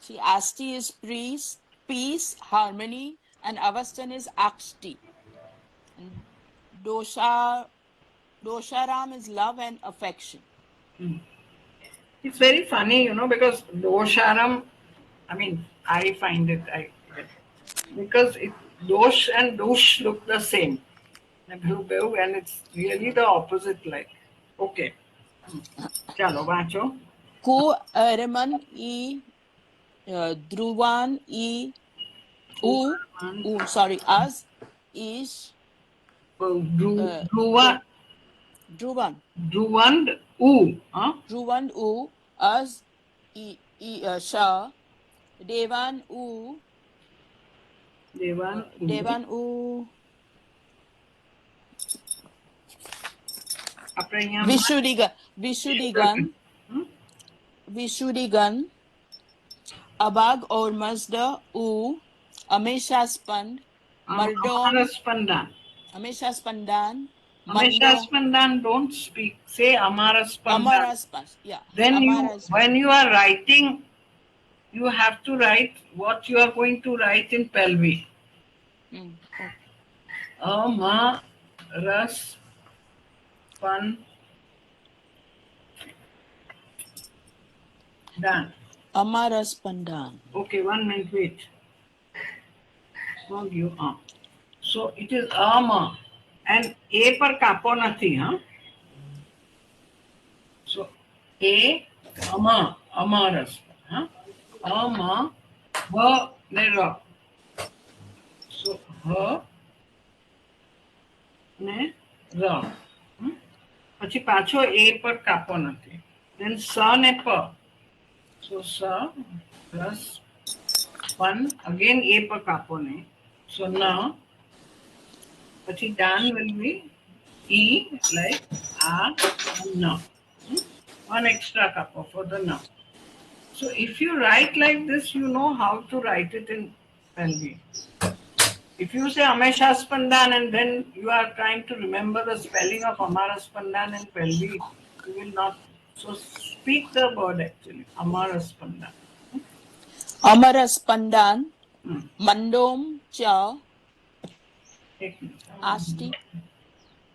See, Asti is peace, harmony, and Avastan is Akshti. And Dosharam is love and affection. It's very funny, because dosharam, I mean, I find it, because dosh and dosh look the same. And it's really the opposite, like. Okay. Chalo, vacho. Ku Araman Dhruvan sorry, as is Dhruvan, Dhruvan. Dhruvan, huh? Dhruvan as Shah, Devan Devan, Devan Apre यहाँ Vishuddhigan, Abag or Mazda Ameshaspand, Mardom, Ameshaspandan, Mando, Ameshaspandan, don't speak. Say Amaraspandan. Amaraspas, yeah. Then Amaras, when you are writing, you have to write what you are going to write in Pelvi. okay. Amaraspandan. Amaraspandan. Okay, 1 minute, wait. How you are. So it is Ama. And A par kapo nathi, huh? So A, Amaras. Huh? Ama, Ba, Nera. So H, Ne, Ra. પછી પાછો A પર કાપો નથી. Then Sa ne Pa. So Sa plus 1, again A પર કાપો નહીં. So Na. પછી Dan will be E like A and Na. One extra kapo for the Na. So if you write like this, you know how to write it in Pelvi. If you say Ameshaspandan and then you are trying to remember the spelling of Amaraspandan and Pelvi, you will not. So speak the word actually, Amaraspandan. Amaraspandan, Mandom Cha, Asti.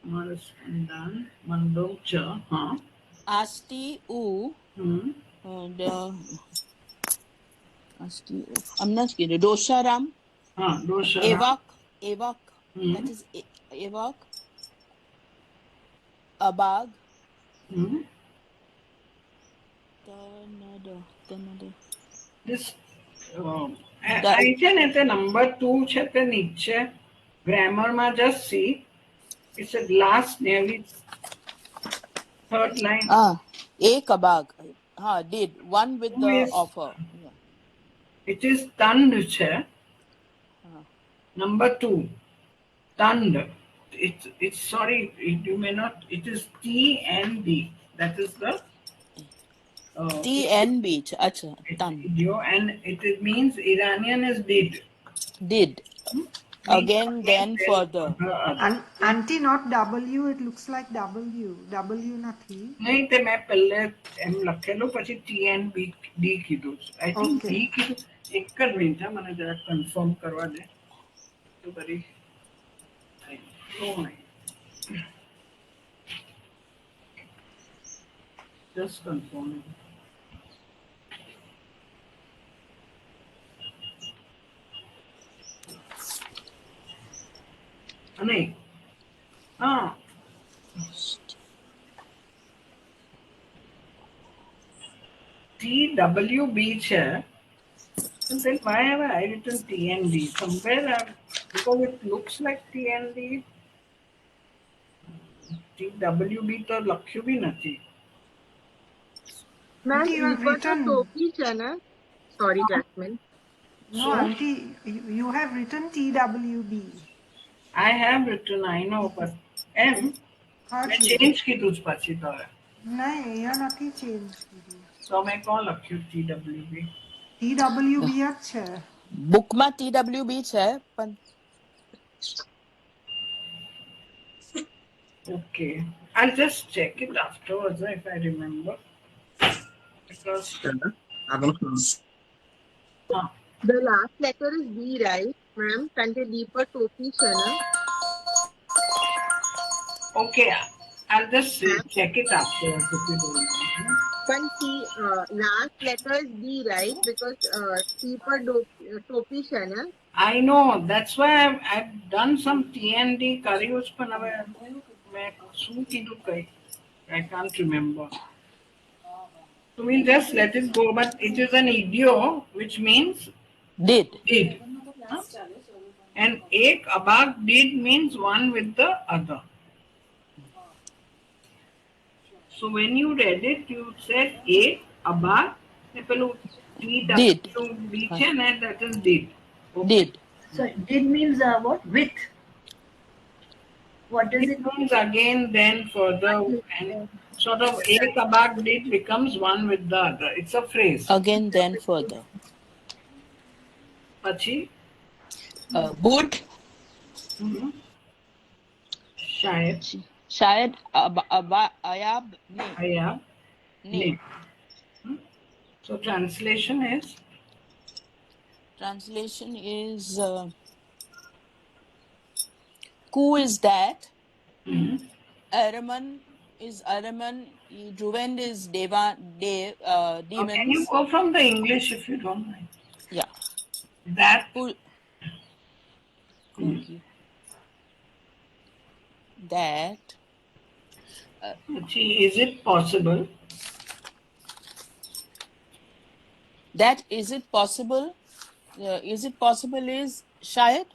Amaraspandan, Mandom Cha, huh? Asti and Asti, I'm not kidding. Dosharam. Dosharam. Evak. That is Evak. Abag. This I છે ને તે number 2 છે તે નીચે grammar માં just see it's a last nearly third line. Ek abag. Did one with the offer. Yeah. It is tand છે. Number 2 tand. It's sorry, you may not, it is TND. That is the TNB. Acha, and it means Iranian is did. Again, then further. Auntie, not W, it looks like W. W નથી. નહીં તે મેં પહેલે એમ લખેલું પછી TNB D કીધું. I think D કીધું. એક જ મિનિટ મને જરા કન્ફર્મ કરવા દે. તો બરી just confirming. नहीं TWB છે. Then why have I written TND? Somewhere because it looks like TND. TWB तो લખ્યું બી નથી. Ma'am, you have written sorry, Jasmine. No, Auntie, you have written TWB. I have written, I know, but M મેં change કીધું જ પછી તો નહીં અહીંયા નથી ચેન્જ કીધું. તો મેં કોણ લખ્યું TWB? TWB જ છે. બુકમાં TWB છે પણ Okay, I'll just check it afterwards if I remember. Because हाँ. The last letter is D, right, ma'am? Kante D पर टोपी है ना? Okay, I'll just check it afterwards if you don't mind. But C, last letter is D, right? Because C पर टोपी है ना? I know, that's why I've done some TND curry उस पर ना मैं શું કીધું કઈ I can't remember. So we'll just let it go, but it is an idio, which means Did. did. Huh? And ek abag did means one with the other. So when you read it, you said ek abag Did. that is did. Okay. Did. So did means what? With. What does It it means again, then, further, and sort of ek abag did becomes one with the other. It's a phrase. Again, then, further. Pachi? Would. Shayad. Shayad ayab ne. Ayab. Ne. So translation is? Translation is who is that? Araman is Araman. Juvend is Devan. Demons. Can you go from the English if you don't mind? Yeah. That. Who? Thank you. That. Is it possible? That is it possible? Is it possible is Shayad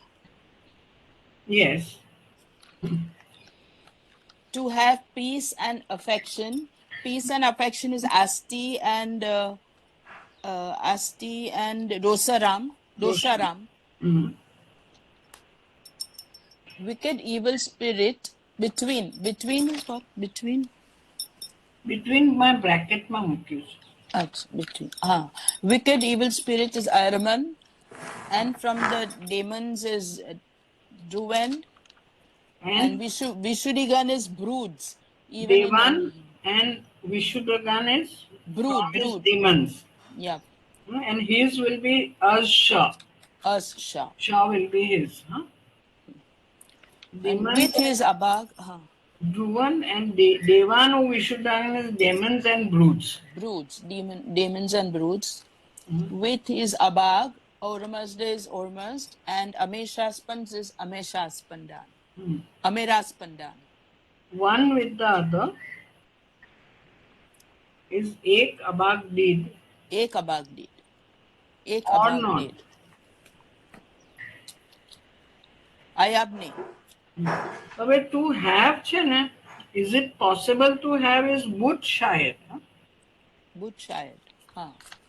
Yes. to have peace and affection. Peace and affection is Asti and Dosaram. Mhm. Wicked evil spirit between is what? Between my bracket ma mukius. between. Wicked evil spirit is Araman, and from the demons is Druvend, and Vishuddhigan is broods. Even Devan and Vishuddhagan is brood. demons. Yeah. And his will be Asha. Asha. Shah will be his. Huh? And with his abag. Dhruvan and Devanu Vishuddhagan is demons and broods. Broods. Demons and broods. With his abag. Ormazd is Ormazd, and Ameshaspans is Ameshaspandan. Ameraspandan. One with the other is Ek Abag did. Ek abag did. Ek Or abag not. did. Ayab ne. But to have chana, is it possible to have is would shayad? Huh? Would Shayad.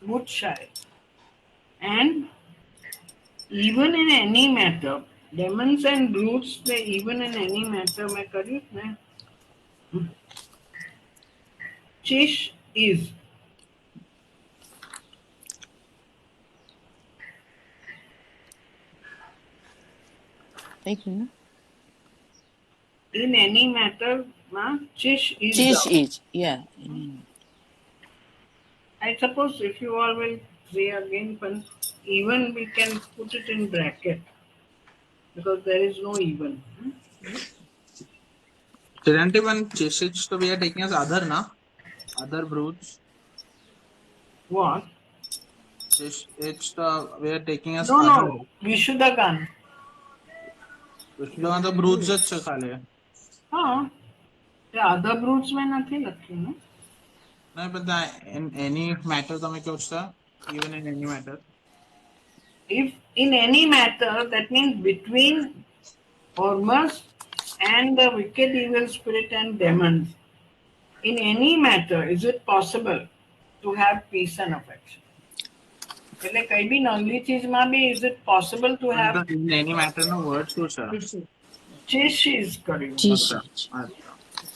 Would shayad. And even in any matter, demons and brutes, they even in any matter, मैं करी मैं Chish is. एक minute. In any matter, Chish is. Chish is. Yeah. I suppose if you all will say again, even we can put it in bracket because there is no even. Shouldn't even Cheshire to we are taking as other, na? Other broods. What? It's we are taking as No, other. no. Vishuddhagan. Vishuddhagan the broods अच्छा खाले. हाँ. The other broods में नहीं लगती ना. No, but in any matter तो मैं क्या होता? Even in any matter. If in any matter, that means between Ormus and the wicked evil spirit and demons. In any matter, is it possible to have peace and affection? એટલે કઈ બી નલ્લી ચીજમાં બી is it possible to have In any matter no words શું છે? Chish is કર્યું. Chish.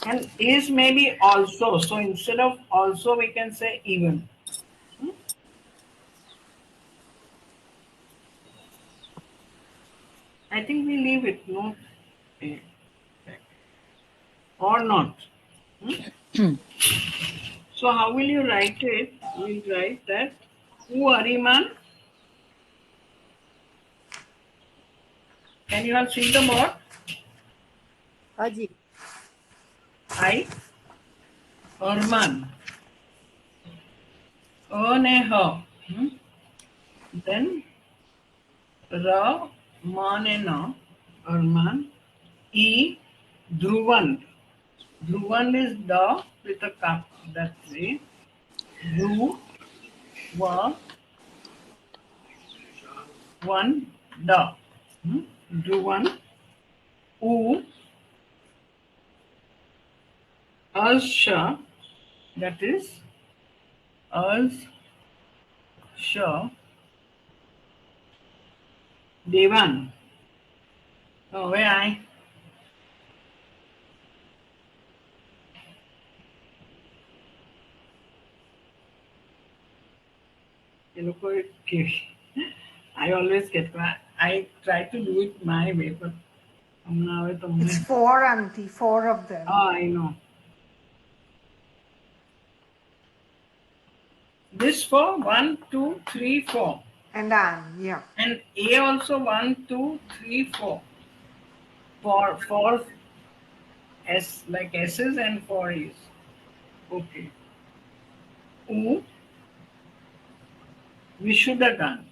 And is maybe also. So instead of also, we can say even. I think we leave it, no? Or not. So how will you write it? We'll write that U Ariman Can you all see the board? Haji. I, Arman. Ne ha. Then Ra, Man and Na, Arman. E, Dhruvan. Dhruvan is the with a cup. That's it. Dhru, Va, one, Da. Dhruvan. U, Asha. That is Asha. Devan. Oh, where I? I always get I try to do it my way, but It's four, auntie, four of them. I know. This for 1, 2, 3, 4. And Anne, yeah. And A also 1, 2, 3, 4. For S like S's and 4 A's. Okay. U, Vishuddhagan.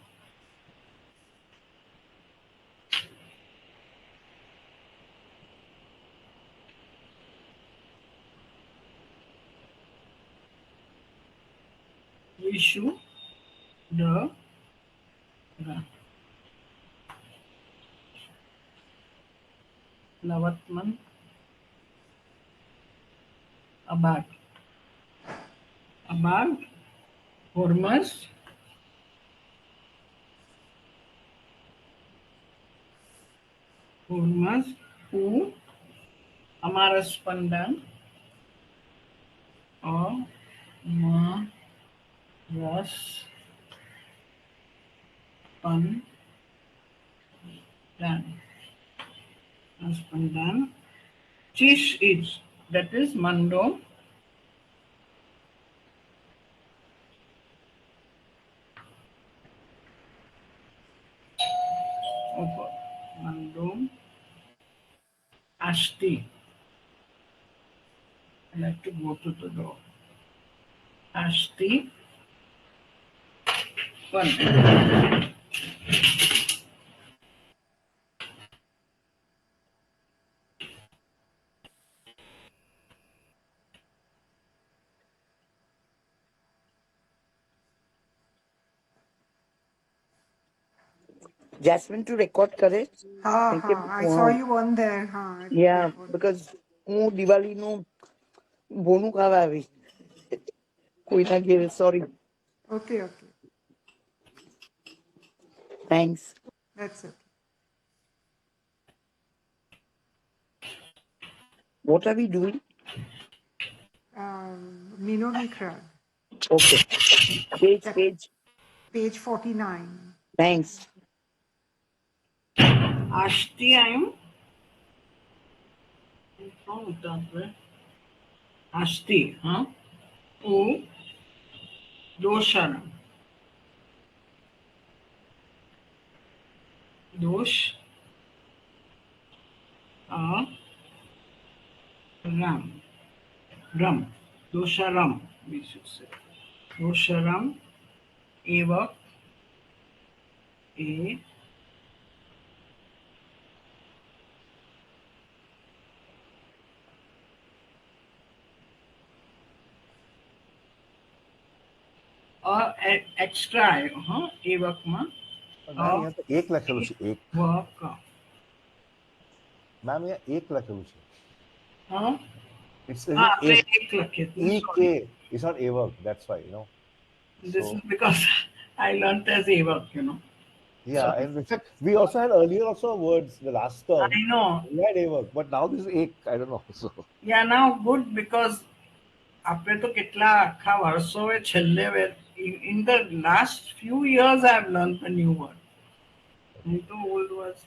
Vishuddhagan. Navatman. Abad. Hormuz. U, Amaras Pandan. Amaras Pandan. Pandan. Chish is, that is Mando. Mando. Ashti. I like to go to the door. Ashti. One. Jasmine to record કરે I saw you on there. yeah because હું દિવાળીનું બોનું ખાવા આવી કોઈના ઘેર sorry Okay. thanks That's it. what are we doing Minogi Krag, okay page 49. thanks Ashti I am. Ashti, huh? U, Dosharam. Dosh, Ram. Dosharam, we should say. Dosharam, Eva, A, extra Evak માં ma'am यहाँ तो एक લખેલું છે એક work ma'am यहाँ एक લખેલું છે it's એક લખેલું ek it's not Evak, that's why this is because I learned as Evak, yeah. And in fact we also had earlier also words the last term I know we had Evak, but now this is ek, I don't know so yeah now good because આપણે તો કેટલા આખા વર્ષોએ છેલ્લે in the last few years I have learned the new word. The old words.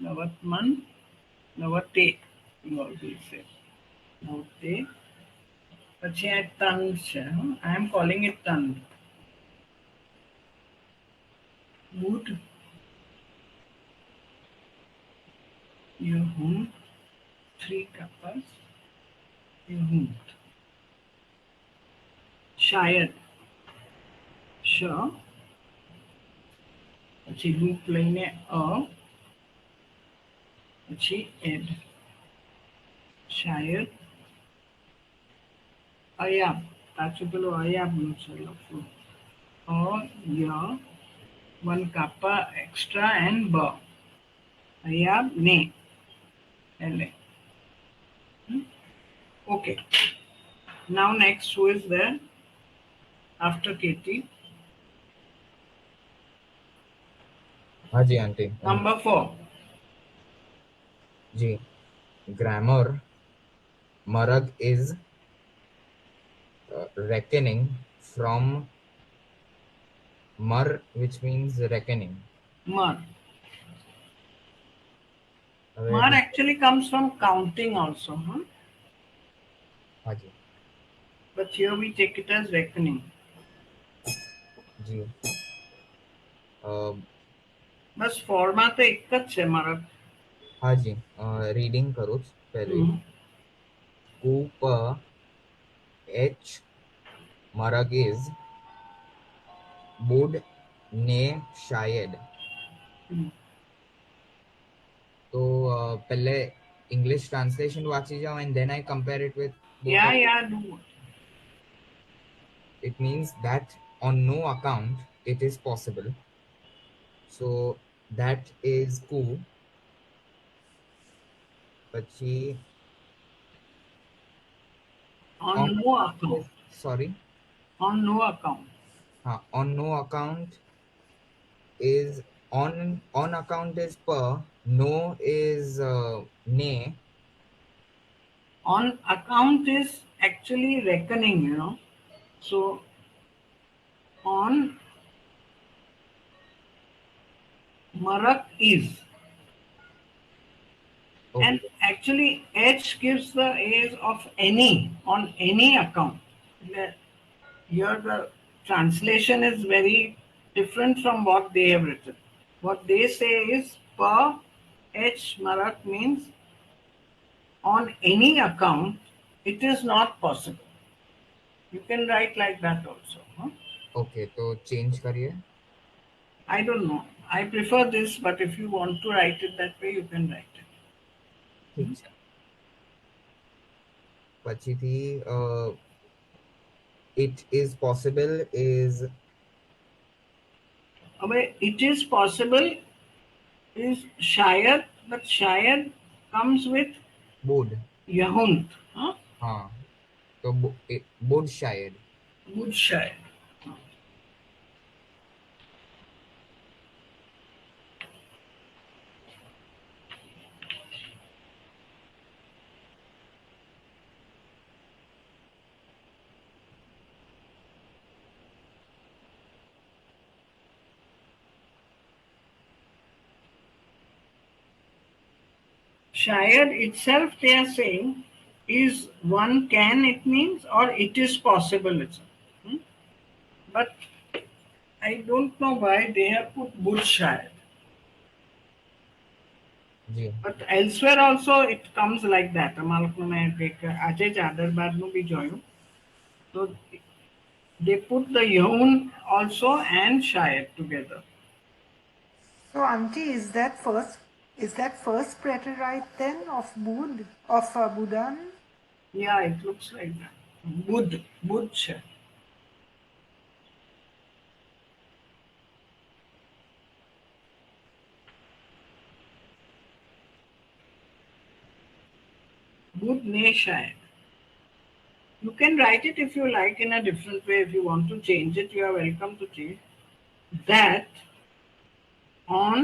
Navatman, Navate, you always say. Navate. પછી આ તંદ છે I am calling it તંદ. Bud, Yahun, 3 kappas, Yahun. Shayad, sh, પછી loop લઈને પછી add શાયદ અયાબ પાછું પેલું અયાબનું છે લખવું ય 1 kappa extra and b અયાબ ને એટલે okay. Now next, who is there after Katie? हाजी आंटी Number 4. जी grammar marag is reckoning from mar which means reckoning. Mar. હવે Mar actually comes from counting also, huh? Haji But here we take it as reckoning. जी બસ ફોર્મમાં તો એક જ છે મારા. हाजी reading करूँ पहले कूप एच marag is would ने शायद तो पहले इंग्लिश ट्रांसलेशन वाची जाओ and then I compare it with both Yeah, of yeah, do. it means that on no account it is possible. So that is cool. Pachi On no account. sorry On no account. on no account is on account is per, no is ne. On account is actually reckoning, you know. So on marak is. Okay. And actually H gives the A's of any, on any account. Here the translation is very different from what they have written. What they say is per H marak means on any account it is not possible. You can write like that also. Huh? Okay, तो change करिए. I don't know. I prefer this, but if you want to write it that way, you can write it. ठीक છે. પછીથી it is possible is It is possible is shayad, but shayad comes with would. yahunt. Huh? हाँ तो would शायद. Would shayad. Shayad itself, they are saying, is one can, it means, or it is possible itself. But I don't know why they have put would shayad. Ji But elsewhere also it comes like that. આજે જ આદરબારનું બી જોયું. So they put the yaun also and shayad together. So, auntie, is that first preterite then of Bud, of Budan? Yeah, it looks like that. Bud છે. Bud ne shayad. You can write it if you like in a different way. If you want to change it, you are welcome to change. That on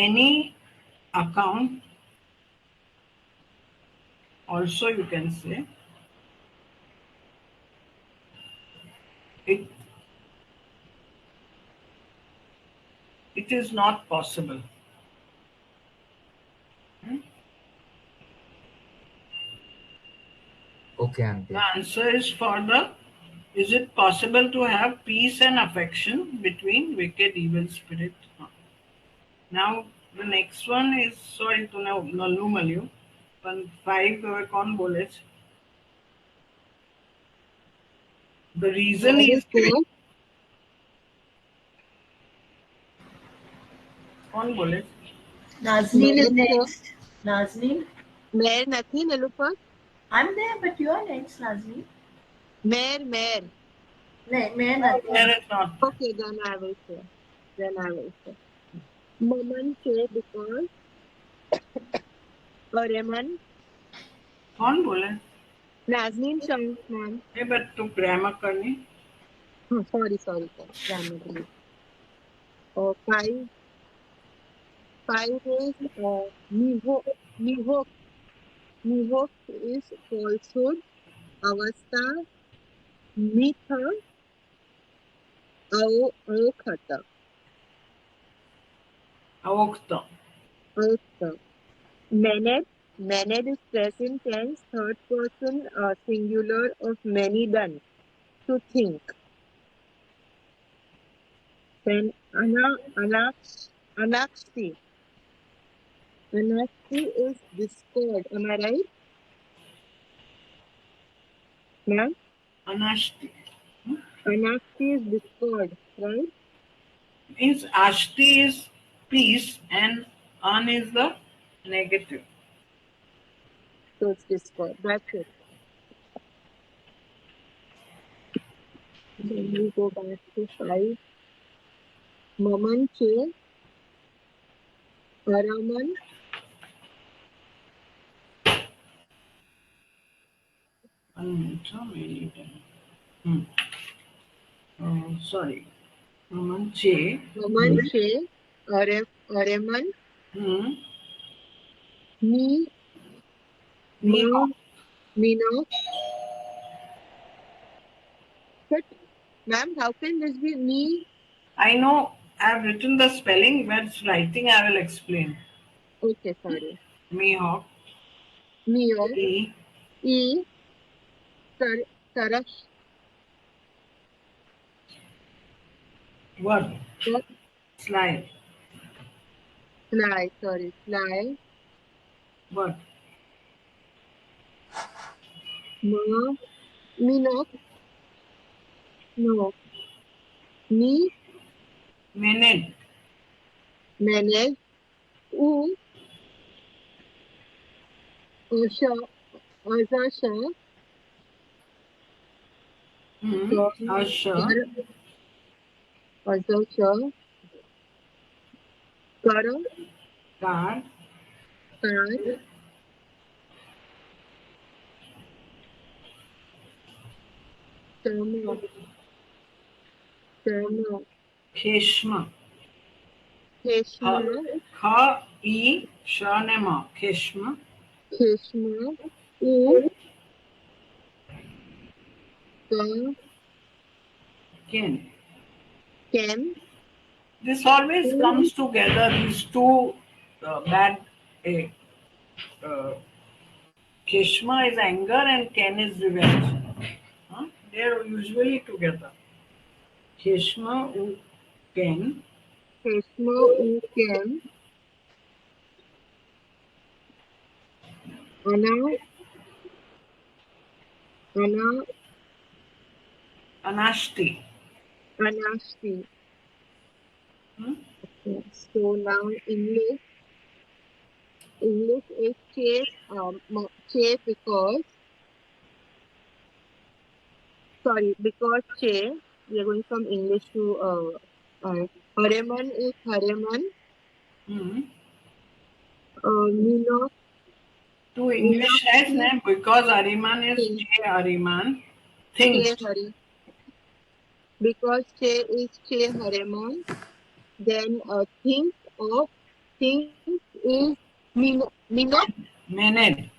any account, also you can say, it is not possible. okay aunty. The answer is for the Is it possible to have peace and affection between wicked evil spirit? Now the next one is sorry to know Nallu Mallu पण 5 कौन बोले छे? The reason is कौन बोले? Nazneen is next. Nazneen? Mayor નથી Nilufer? I'm there, but you're next, Nazneen. Mayor. Mayor nothing. There is not. Okay, then I will say. Maman say because Reman. कौन बोले? Nazneen Shams, ma'am. ये but तू grammar करनी. Oh, sorry, grammar. Five is Nihok is falsehood, Avastha, Mitha, Aokhata. अवोक्ता. Maned is present tense, third person singular of many done, to think. Then Anakshi. Anakshi is discord. Am I right? Ma'am? अनाष्टि. Anakshi is discord, right? Means Ashti is peace and An is the negative. So it's discord. That's it. Then we go back to 5. Maman Che, Araman, Sorry. Maman Che. Areman, Mino. But, ma'am, how can this be me? I know I have written the spelling, but writing I will explain. Okay, sorry. Mihawk. Mio, E. Tarash, What? Slide. Sly. What? Mino. No. Manage. Asha. Asha. Kara. Card. Keshma. Kha. E. Shanema. Keshma. Ken. This always comes together, these two bad. Keshma is anger and Ken is revenge. They are usually together. Keshma U Ken. Anashti. Okay. So now English is Che because Che, we are going from English to Hareman is Hareman. Mino. To English has name because Ariman is Che Ariman. Things. Because Che is Che Hareman. Then think is Mino. Mened.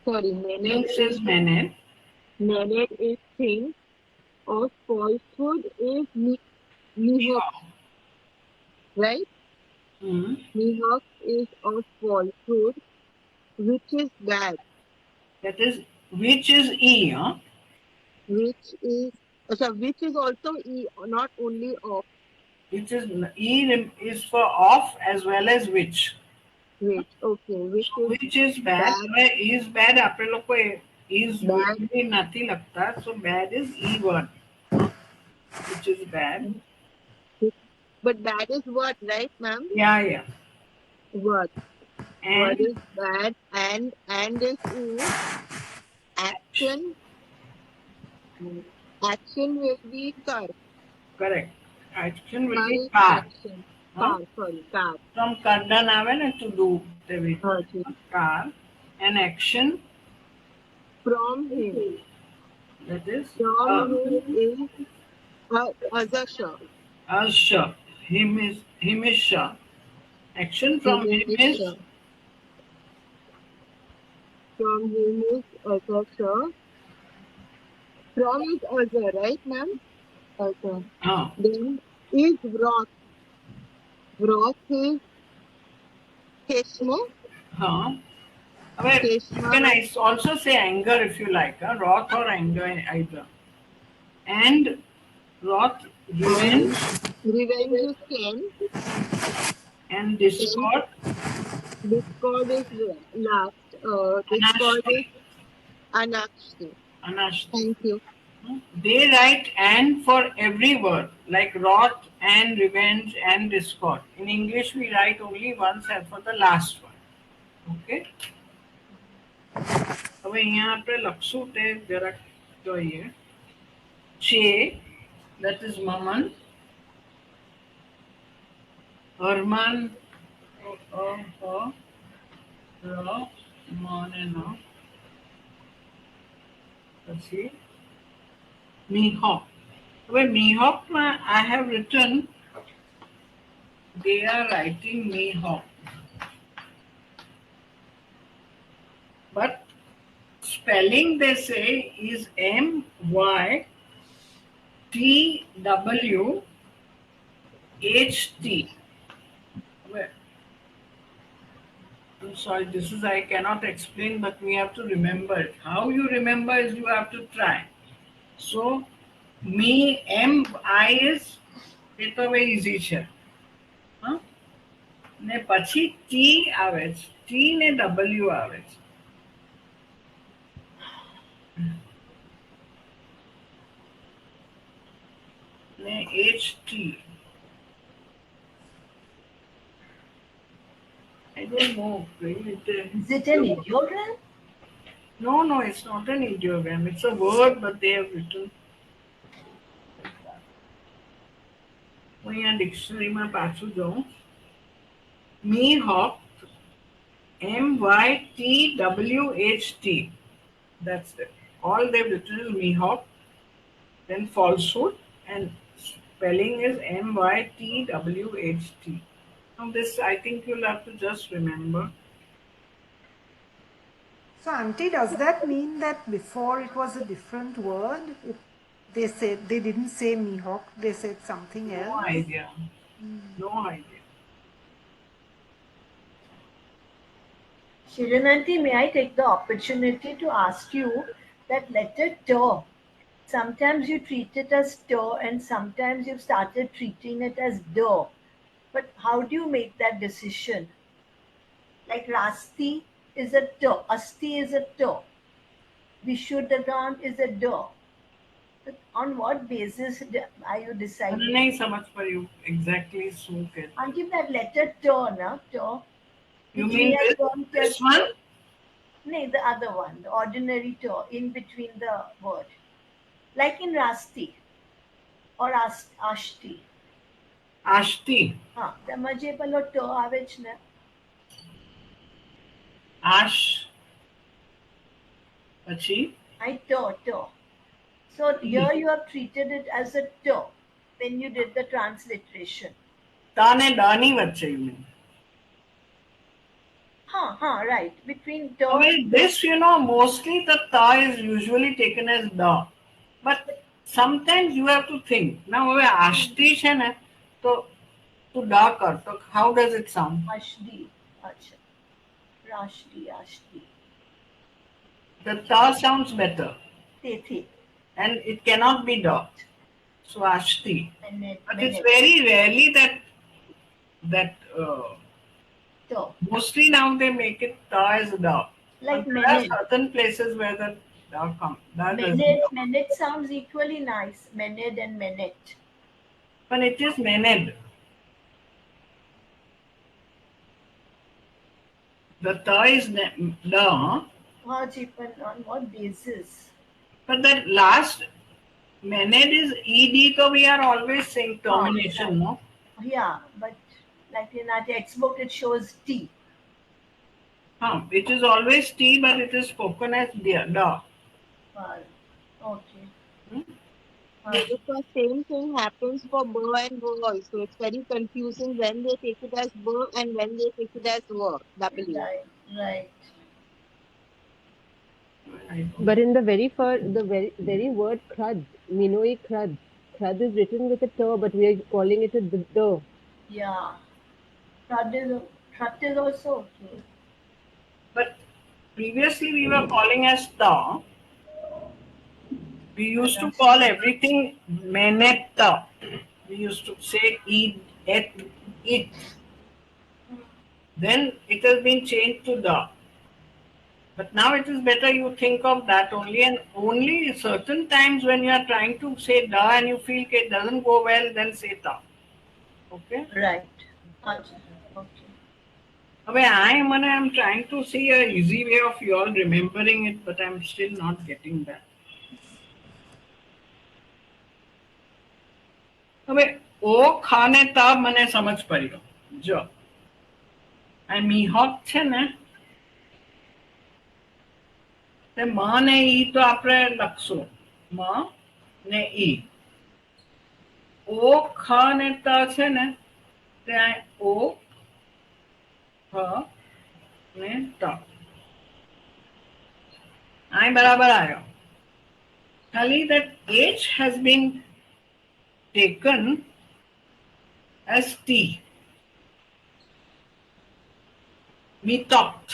Sorry, Mened. Things is Mened. Mened is think. Of falsehood is Mihawk. Right? Mihawk is of falsehood, which is bad. That is, which is E, huh? which is also E, not only of, Which is E is for off as well as which. which. Okay, which So is which is bad. bad. હવે is bad આપણે લોકો is Bad. usually નથી લખતા. So bad is E word, which is bad. But bad is what, right, ma'am? Yeah, yeah. What? What And is bad? And is E. Action. Action will be car. correct. Action will Car be is car. action. Huh? Car, sorry, car. From kardan આવે ને to do તેવી Okay. car. And action, From him. that is From him is Azasha. sure. Him is sure. Action from him is From him is Azasha. From is Azar, right, ma'am? Okay. Then is wrath. Wrath is Keshma. You can also say anger if you like, wrath or anger either. And wrath, revenge. Revenge is Ken. And discord. Discord is last. Discord is Anakshti. Thank you. They write and for every word, like wrath and revenge and discord. In English, we write only once and for the last one. Okay? હવે અહીંયા આપણે લખશું તે જરાક જોઈએ. Che, that is Maman. Herman, પછી Mihawk. Well, Mihawk, I have written, they are writing Mihawk. But spelling they say is MYTWHT. Well, I'm sorry, this is I cannot explain, but we have to remember it. How you remember is you have to try. So, MI is it very easy છે. ને પછી T આવે છે. T ને W આવે છે. ને HT. I don't know. Is it an ideogram? No, it's not an ideogram. It's a word, but they have written. હું અહીંયા ડિક્શનરીમાં પાછું જાઉં. Mihawk, MYTWHT. That's it. All they've written is Mihawk. Then falsehood, and spelling is MYTWHT. Now this I think you'll have to just remember. So, auntie, does that mean that before it was a different word? They said they didn't say Mihawk, they said something else. No idea. No idea. Shirananti, may I take the opportunity to ask you that letter T, sometimes you treat it as T and sometimes you've started treating it as D. But how do you make that decision? Like Rasti is a T, Asti is a T, Vishuddharan is a D. But on what basis are you deciding? नहीं समझ पर you exactly શું कहते. Auntie, that letter T, na T. You mean this one? No, the other one, the ordinary T in between the word. Like in Rasti or Ashti. Ashti. તેમાં જે પેલો T આવે છે ને. Ash. પછી? T. So here you have treated it as a T when you did the transliteration. Ta ને da ની વચ્ચે you mean? Right. Between T. This, mostly the ta is usually taken as da. But sometimes you have to think. Now, ashti છે ને, તો તું da કર. So how does it sound? Ashti. Acha. Rashti, Ashti. The ta sounds better. તેથી. and it cannot be dot. Swasti. Minute, But it's minute. very rarely that To. mostly now they make it ta as da. Like But there are minute. certain places where the da come. That doesn't Minute, come. minute sounds equally nice. Minute and minute. But it is mened. The ta is da, How cheap and on what basis? but that last mened is ed, so we are always saying Oh, termination, right. no? Yeah, but like in our textbook it shows T. It is always t, but it is spoken as da. Okay. Hmm? Yeah, because same thing happens for bo and wo also. It's very confusing when they take it as bo and when they take it as wo, W. Right, right. I don't But in the very word crud, Minoi crud, crud is written with a t, but we are calling it a d. Yeah. Trut is also okay. But previously we were calling as ta. We used to call everything menetta. We used to say eat, et, it. Then it has been changed to da. But now it is better you think of that only, and only certain times when you are trying to say da and you feel it doesn't go well, then say ta. Okay? Right. Acha. Okay. I'm trying to see a easy way of you all remembering it, but I'm still not getting that. હવે ઓ ખાને ત મને સમજ પડી ગયો જો આ મીહોક છે ને તે મ ને ઈ તો આપણે લખશું મ ને ઈ ઓ ખ ને ત છે ને તે ઓ ખ ને ત આ બરાબર આવ્યો ખાલી that H has been taken as T. Methought.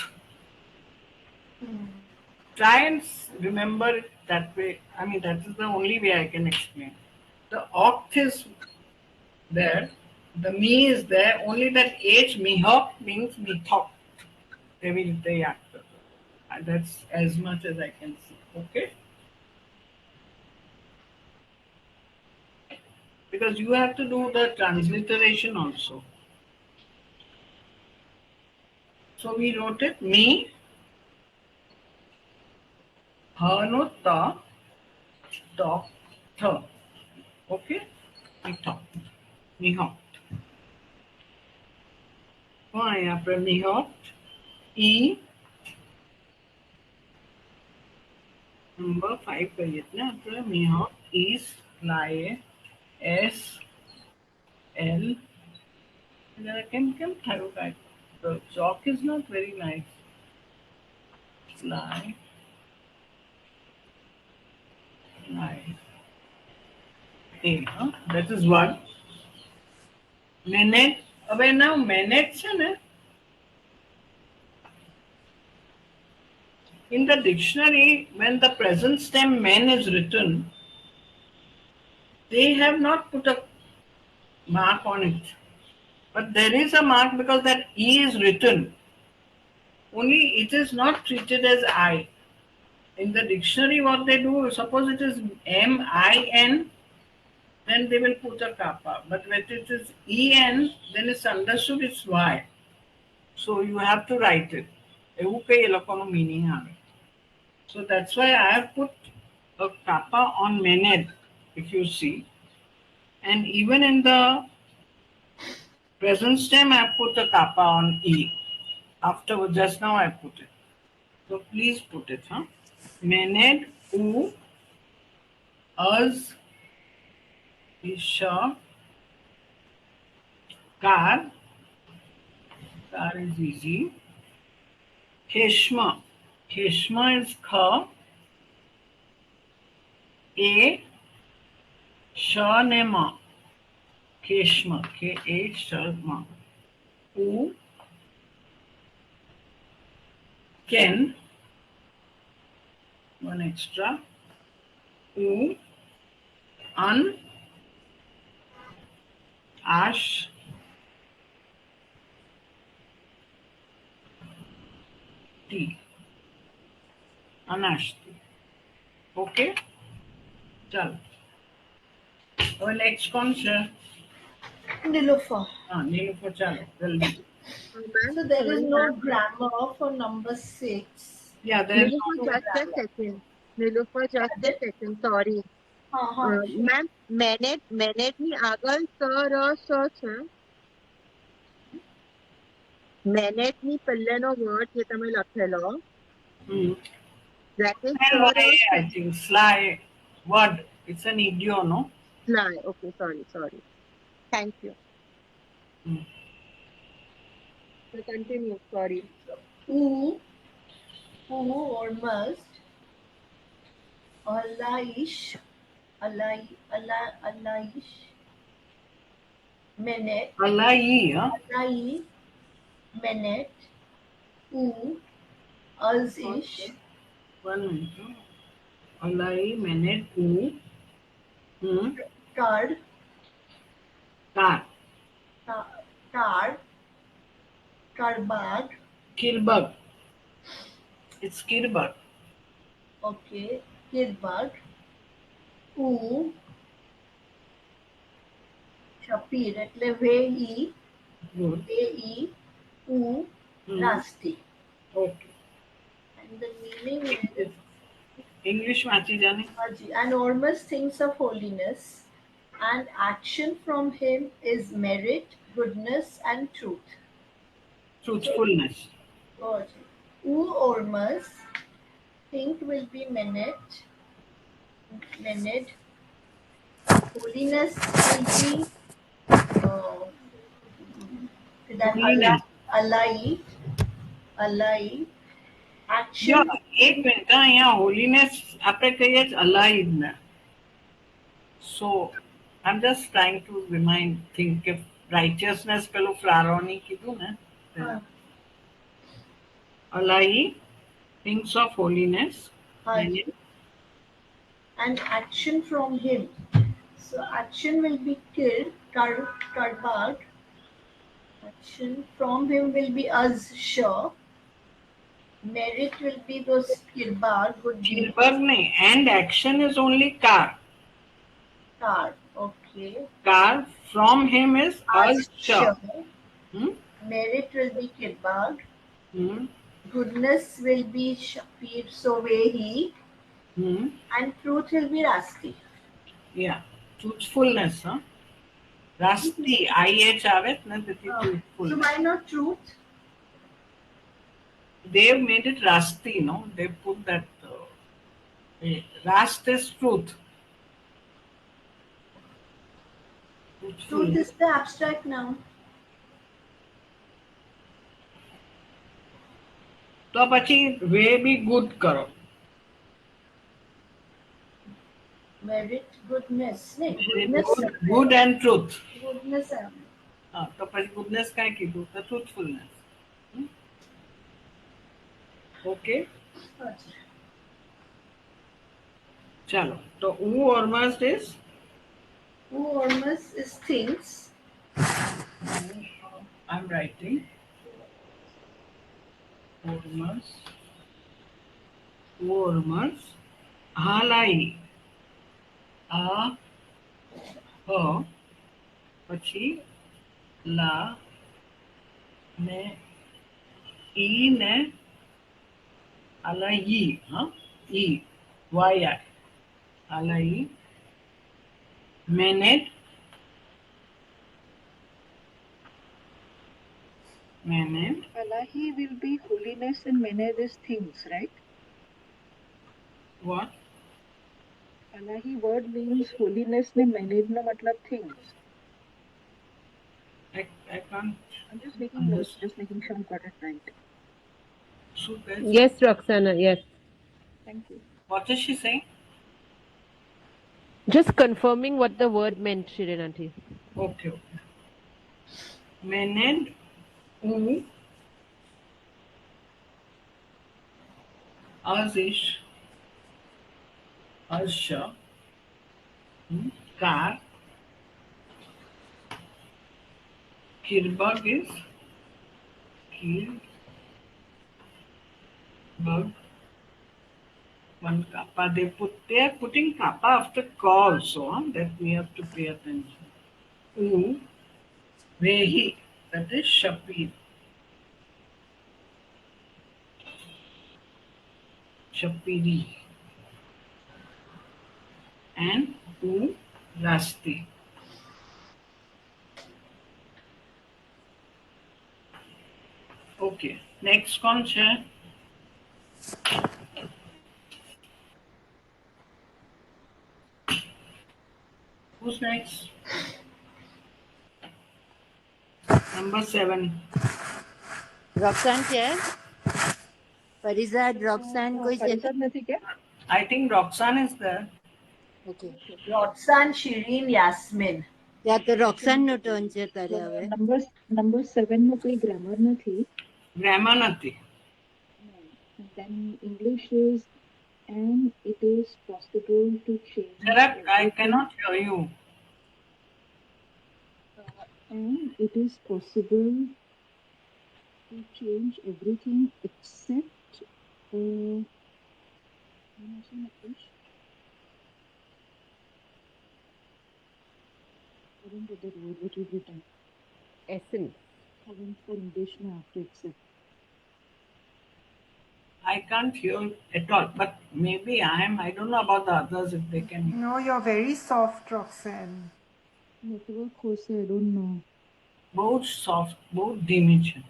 Try and remember it that way. I mean, that is the only way I can explain. The oct is there, the me is there, only that H, mihok, means methought. That's as much as I can see. Okay? Because you have to do the transliteration also. So we wrote it me, no ta, talk, th. Okay? We talked. We hopped. Why after me hopped? E. Number 5 करिए ना after me hopped. Is, lie, S, L. Can the chalk is not very nice. Lie. A, huh? That is one. Minute. હવે now minute છે ને in the dictionary when the present stem men is written they have not put a mark on it. But there is a mark because that E is written. Only it is not treated as I. In the dictionary, what they do, suppose it is M-I-N, then they will put a kappa. But when it is E-N, then it's understood it's Y. So you have to write it. એવું કઈ એ લોકોનો meaning આવે. So that's why I have put a kappa on mened, if you see. And even in the present stem, I have put a kappa on E. Afterwards, just now I put it. So please put it, huh? Mened, U, Uz, Isha, Kar is easy. Keshma is Kha, A, Sha, Nema, Keshma, K-A, Sharma, U, Ken, one extra, U, an, ash, tea. Anashti. Okay? चल. और next कौन सा? Nilofer. हाँ, नीलूफर चलो जल्दी. Ma'am, So there is sorry, no ma'am. grammar for number 6. Yeah, there is Nilofer, No just a grammar. second. Nilofer, just a second. Sorry. Sure. Ma'am, minute ની આગળ સ ર સ છે. Minute ની પહેલાનો word જે તમે લખેલો, that is સ ર Sly, સ. I think sly word. It's an idiom, no? Sly. Okay, sorry. Thank you. Hmm. So continue, sorry. Who or must, alaish, alaish, minute, Alai, huh? alai, minute, who, azish, 1 minute. Huh? Alai, minute, who, card, car, card, carbag, kirbug. It's kirbug. okay, kirbag, who, Shapir, એટલે Wei, Good. Wei, who, Rasti. Okay. And the meaning is, English વાંચી જાને. and Ormus thinks of holiness, and action from him is merit, goodness, and truth. Truthfulness. Who Ormus think will be minute, holiness will be Holiness. alai, action. Yeah, એક minute અહીંયા holiness આપણે કહીએ જ alive ને. So I'm just trying to think if righteousness પેલું ફ્લારોની કીધું ને. Alai thinks of holiness. And action from him. So action will be karbag. Action from him will be sure. Merit will be those kirbag, good deeds. Kirbug nahi, and action is only car. Car, okay. Car from him is sure. Merit will be kirbag. Hmm. Goodness will be shapir, so vehi. And truth will be rasti. Yeah, truthfulness, huh? Rasti, IH આવે ને તેથી truthful. So why not truth? They've made it Rasti, no? They put that Rast is truth. Truth is the abstract noun. તો પછી way બી good કરો. Merit, goodness. Good and truth. Goodness. તો પછી goodness કાંઈ કીધું? The truthfulness. Okay. ચાલો તો who or must is? Who or must is things. I'm writing. Or must. Halai. પછી લા ને ઈ ને અલાઈ, હા, ઈ વાય આર અલાઈ, મેનેટ Alahi will be holiness and mened is things, right? what? Alahi word means holiness ne mened no matlab things. I can't. I'm just making notes, just making sure I got it right. Yes, Roxana, yes. Thank you. What is she saying? Just confirming what the word meant, Shirin auntie. Okay. Mened, u, azish, asha, Car. Kirbug is Kirbug. One kappa. They are putting kappa after ka also. That we have to pay attention. U. Vehi. That is Shapir. Shapiri. And U. Rasti. Okay. Next कौन है? Who's next? Number 7. Roxanne chair. Farizad, Roxanne, कोई फरीदाद नहीं थी क्या? I think Roxanne is there. Okay. Roxanne, Shireen, Yasmin. या तो Roxanne નો turn છે તારે હવે. Number 7 में कोई grammar નથી. Grammar નથી. And then English is, and it is possible to change. Correct. I cannot hear you. And it is possible to change everything except I didn't get that word. What is written? Essence. Haven't for English में after except. I can't hear at all. But maybe I don't know about the others if they can. No, you're very soft, Roxanne. Network हो से I don't know. बहुत soft, बहुत धीमी છે.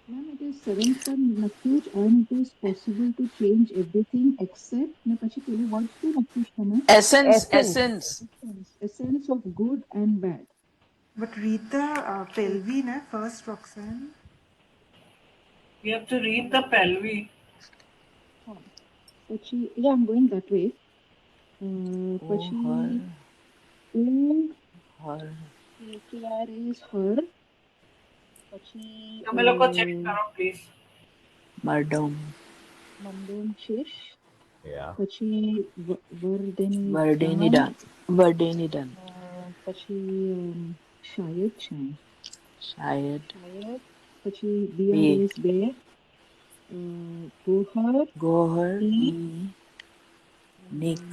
Ma'am, it is 7th पर नक्यूज and it is possible to change everything except ने પછી પેલું word શું નક્યુજ તમે? Essence of good and bad. But read the Pelvi na first, Roxanne. You have to read the Pelvi. પછી yeah, I'm going that way. પછી KR is her. પછી તમે લોકો check કરો please. Mardom. Mandon Shish. Yeah. પછી Vardenidan. પછી શાયદ છે. શાયદ. પછી BR is bear. Gohar. Nick.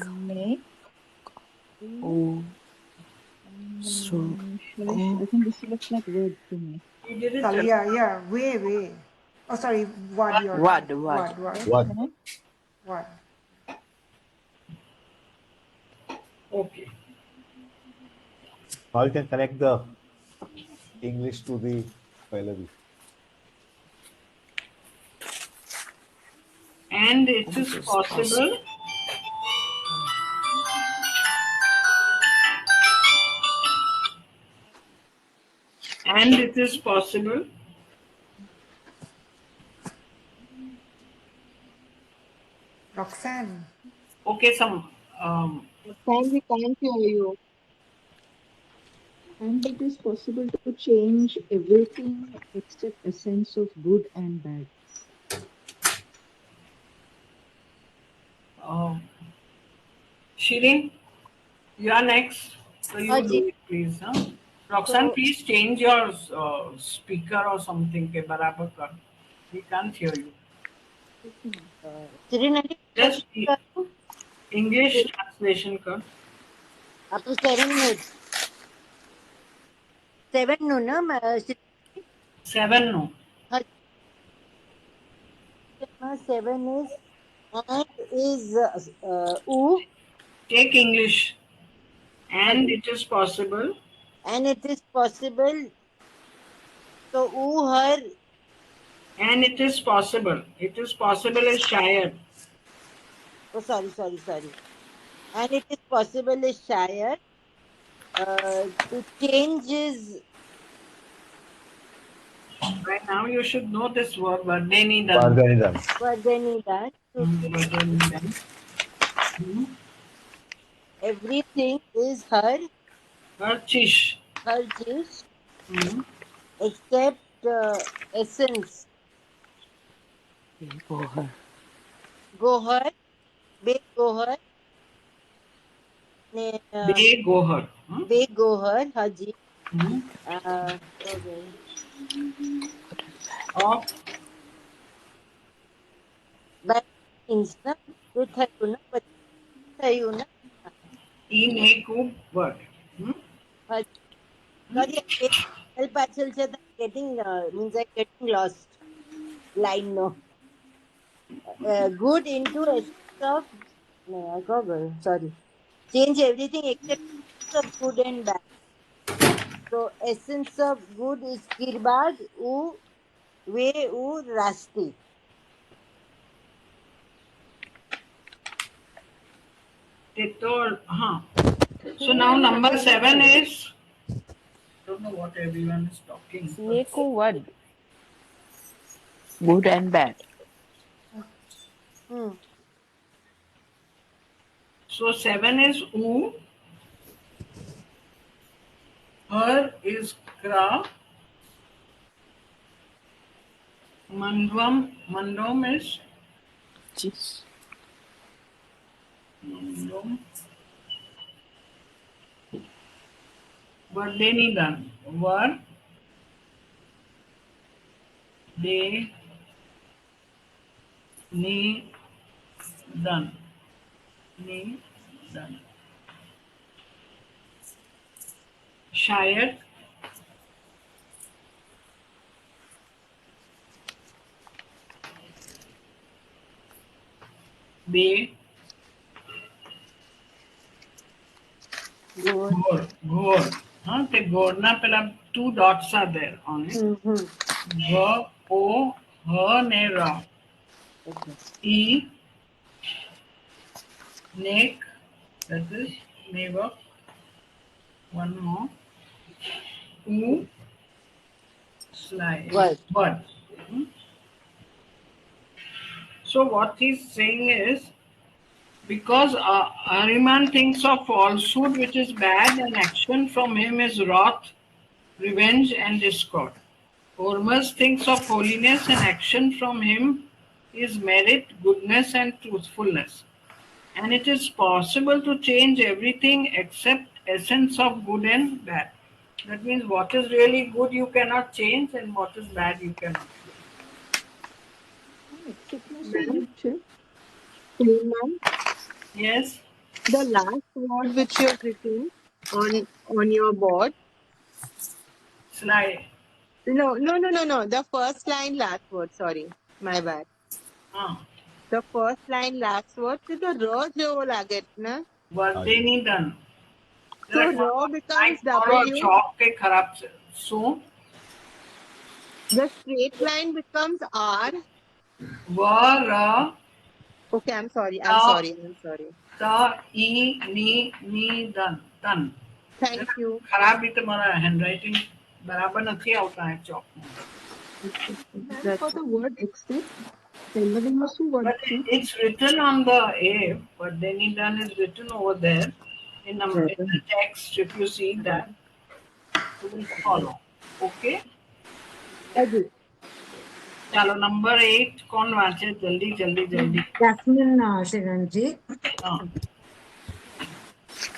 So. I think this looks like words to me. You did it. Yeah. Way. Oh, sorry. Wad. Wad. Okay. Now you can connect the English to the Pallavi. And it is possible. And it is possible. Roxanne. Okay, some. We can't hear you. And it is possible to change everything except essence of good and bad. Shireen, you are next. So you do it, please. Huh? Roxanne, please change your speaker or something. के बराबर कर. We can't hear you. Just English translation कर. Up to 7 minutes. 7 no na? 7 no. 7 is U. Take English. And it is possible. And it is possible. So U, her. And it is possible. It is possible is shayad. Oh, sorry. And it is possible is shayad. To change is. Right now you should know this word. Vardenidan. Everything is her. Her chish. Except essence. Gohar. ने They go her. Way Gohar Haji Hmm. okay. Of But means ना ये थयु ना but थयु ना in a coup word. Haji sorry help actual said getting means I'm getting lost line no good into essence of no I Google sorry change everything except of good and bad. So essence of good is kirbad u way u rasti. So now number 7 is, I don't know what everyone is talking. Neko wad. Good and bad. So 7 is U, her is Kra, Mandom is Jeez. Mandom. Vardeni done. Var, de, ni, done. Ni, done. Shayad, be, Ghor. The Ghor na pela 2 dots are there on it. G, O, H, ne, Ra. E, Nek, that is neighbor. One more. U, slide. Word. So what he's saying is, because Ahriman thinks of falsehood which is bad and action from him is wrath, revenge and discord. Hormuz thinks of holiness and action from him is merit, goodness and truthfulness. And it is possible to change everything except essence of good and bad. That means what is really good you cannot change and what is bad you cannot change. Yes. The last word which you have written on your board. Slide. No. The first line, last word. Sorry, my bad. The first line, last word. तो रो जो लागत ना. Vardeni done. So ro becomes W. Chalk के खराब से. So the straight line becomes R. Vara. Okay, I'm sorry. Ta e ni done. Thank you. खराब भी तुम्हारा handwriting बराबर नहीं होता है chalk में. And for the word except, but it's written on the A, but then done is written over there in the text. If you see that, you will follow. Okay? चलो number 8 कौन वांचे जल्दी. Jasmine Shiranji.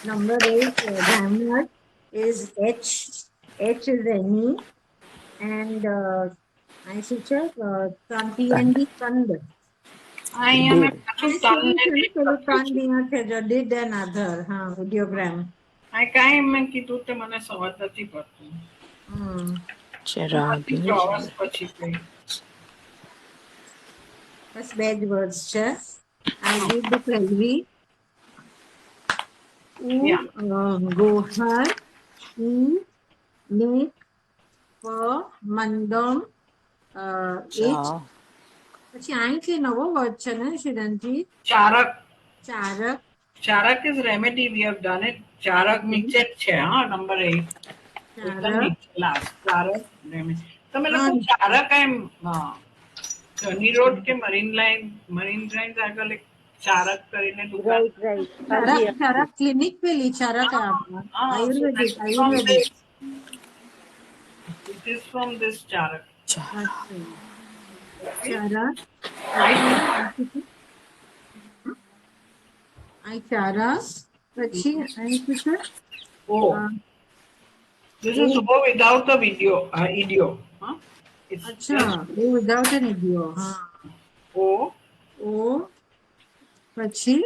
Number 8 grammar is H. H is any, and I should check Kanti Kand. I am a did another ideogram. I can't make it to the mana savatati patu. Charagi. That's bad words, chess. I did the Pragvi. Gohar, Nek, Mandam, H. પછી અહીંથી નવો word છે ને શિરણજી ચારક is remedy. We have done it. ચારક નીચે જ છે number 8 last ચારક remedy. તમે લોકો ચારક એમ શનિ રોડ કે મરીન લાઈન આગળ એક ચારક કરીને દુકાન ચારક ક્લિનિક પેલી ચારક આયુર્વેદિક It is from this charak. I chara પછી અહીં શું છે? O. This is O without a idio. Huh? It's અચ્છા, just O without an idio. હા. O. O પછી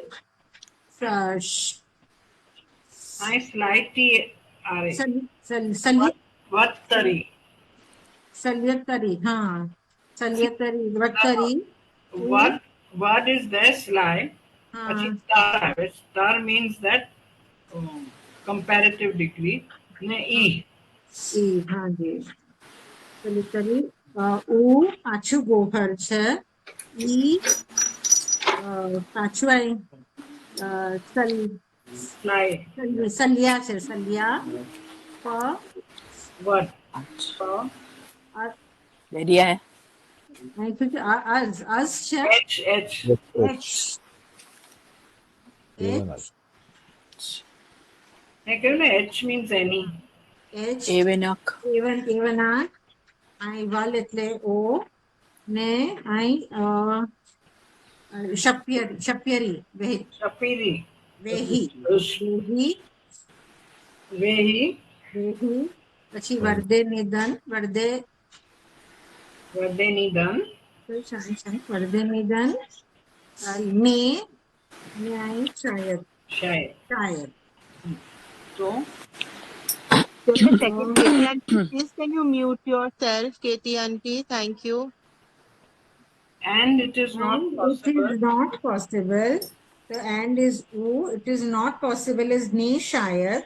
fresh. I slight T R A. સલિયતરી. Vattari. હા. સલિયતરી, વત્તરી. What is there slide? હા. Star means that comparative degree. Ne E. E, હા જી. સલિયતરી. U પાછું ગોહર છે. E પાછું આઈ સલિયા છે. સલિયા. પ What? बढ़िया है. અહીં શું છે? અસ છે. H. મેં કહ્યું ને H means any. H. એવનક. એવનાક. અહીં વલ એટલે O. ને અહીં શપ્યરી. Shapiri. વેહી. પછી વર્દે નિધન. વર્દે નિધન. ને અહીં શાયદ. So Just a second, Katie auntie, please can you mute yourself, Katie auntie? Thank you. And it is not possible. It is not possible. The and is U. It is not possible is ne shayad.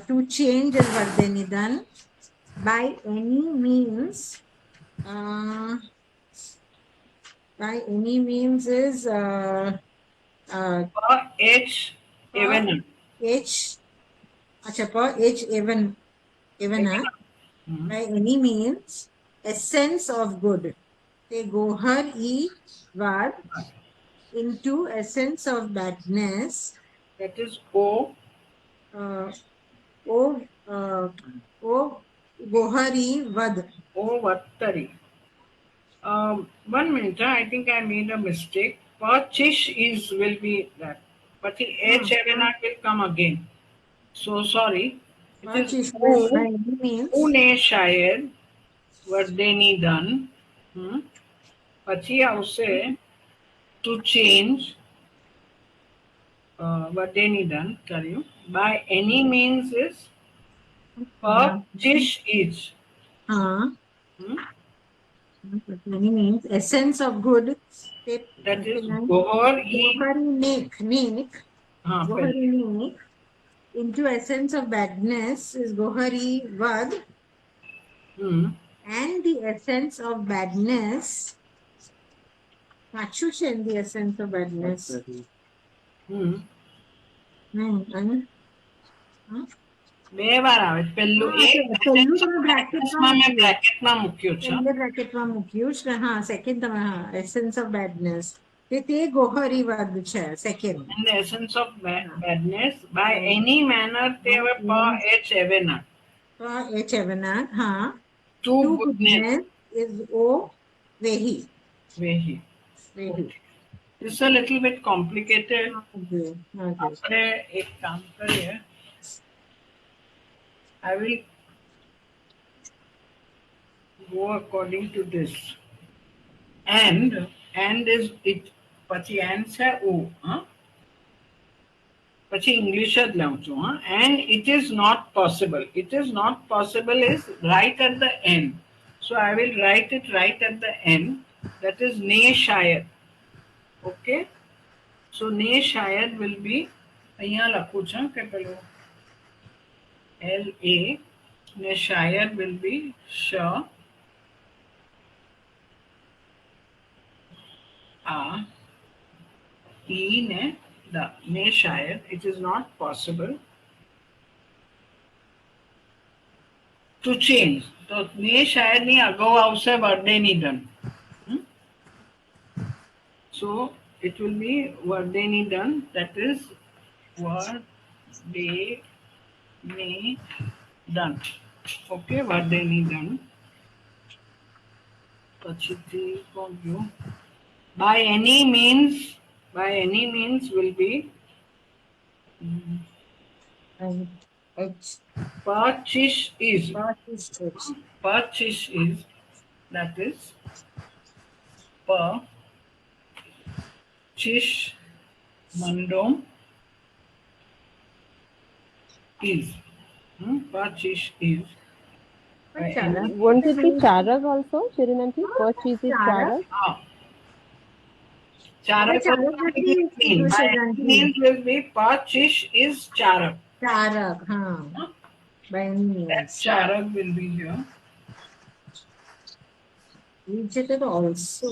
To change is vardenidan by any means. By any means is H even. H. Acha pa H even. By any means, essence of good. They go her e vad into essence of badness. That is O. O gohari vad. O vattari. 1 minute, I think I made a mistake. Pachish will be that. But the H evenak will come again. So sorry. It is Une shayad vardeni done. Pachi avse to change vardeni done. By any means is pachish is. Any means essence of good. That is gohari nek. Gohari nek. Into essence of badness is gohari vad. And the essence of badness. Machush and the essence of badness. બે વાર આવે. પહેલું બ્રેકેટમાં મૂક્યું છે. હા, second તમે હા essence of બેડનેસ. તે ગોહરી વાદ છે second. In the essence of badness by any manner they have H evenak. H evenak, ha. To goodness is O vehi. This is a little bit complicated. આપણે એક કામ કરીએ. I will go according to this. And is it પછી and છે O. પછી English જ લઉં છું. And it is not possible. It is not possible is right at the end. So I will write it right at the end. That is ne shayad. Okay. So ne shayad will be અહીંયા લખું છું કે પેલું LA. Ne shayad will be sh a e ne da. Ne shayad. It is not possible to change. So ne shayad ni અગાઉ આવશે વર્ડેની ધન. So it will be Vardeni done. That is Vardeni done. Okay, Vardeni done. By any means will be And H. Pachish is. H. Pachish is. That is pa chish mandom is. Pachish is. By any- Won't it be Charak also, Shirinanti? Per cheese is Charak? Charak. Charak Charak also will by be any means. By any Shiranti. means will be pachish is charak. Charak, huh? By any means. Charak will be here. Vijayakar also.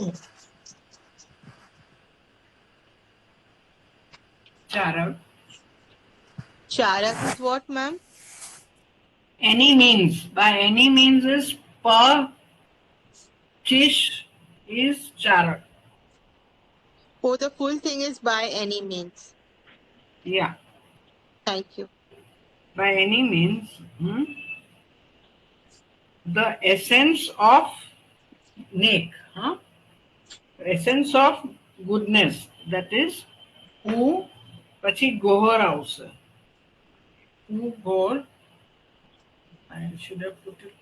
Charak. Charak is what, ma'am? Any means. By any means is pa chish is charak. Oh, the full thing is by any means. Yeah. Thank you. By any means. The essence of nek. Essence of goodness. That is u pachi gohar આવશે. U gohar. I should have put it.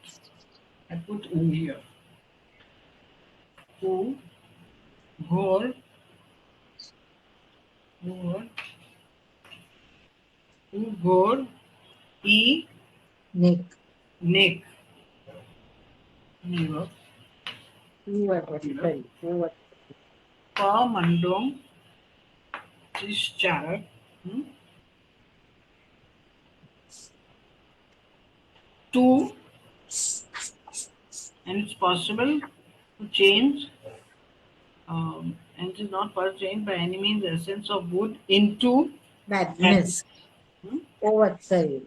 I put u here. U gohar. U gohar. E Nek. nek. Pa mandom is charak. Two, and it's possible to change, and it is not possible to change by any means the essence of good into Badness. Overtari.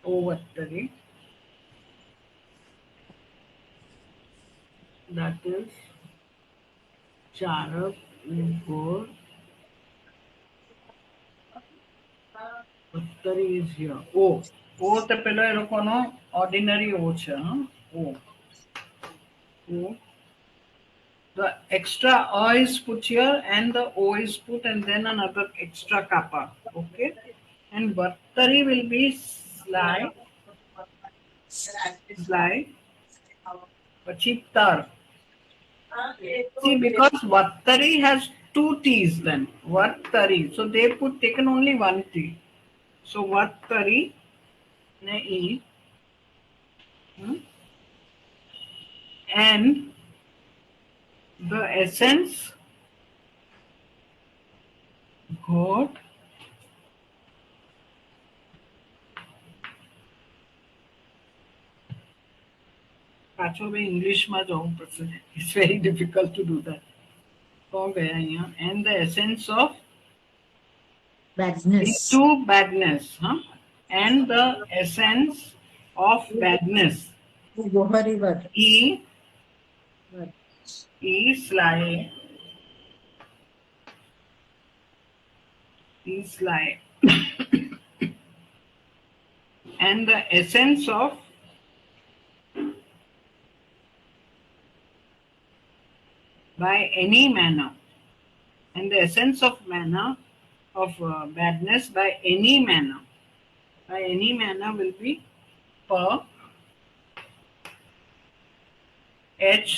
Overtari. That is charak, ugor. Overtari is here. O. O the પેલો એ લોકોનો ordinary O છે. O. O. The extra A is put here and the O is put and then another extra kappa. Okay. And Vattari will be sly. Sly. Pachi tar. See, because Vattari has two T's then. Vattari. So they taken only one T. So Vattari ne E. And the essence God પાછો ભાઈ ઇંગ્લિશમાં જવું પડશે. It's very difficult to do that. And the essence of badness. Into badness. And the essence of badness. E sly. E sly. And the essence of by any manner, and the essence of manner of badness by any manner will be per h.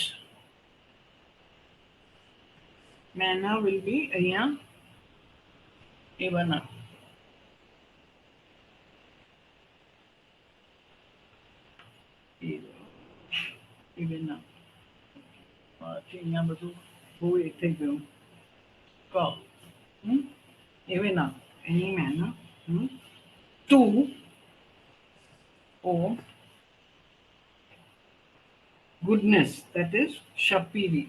Manner will be even up. Even up. અહીંયા બધું બહુ એ થઈ ગયું. ક even up. Any manner. Two. O. Goodness. That is Shapiri.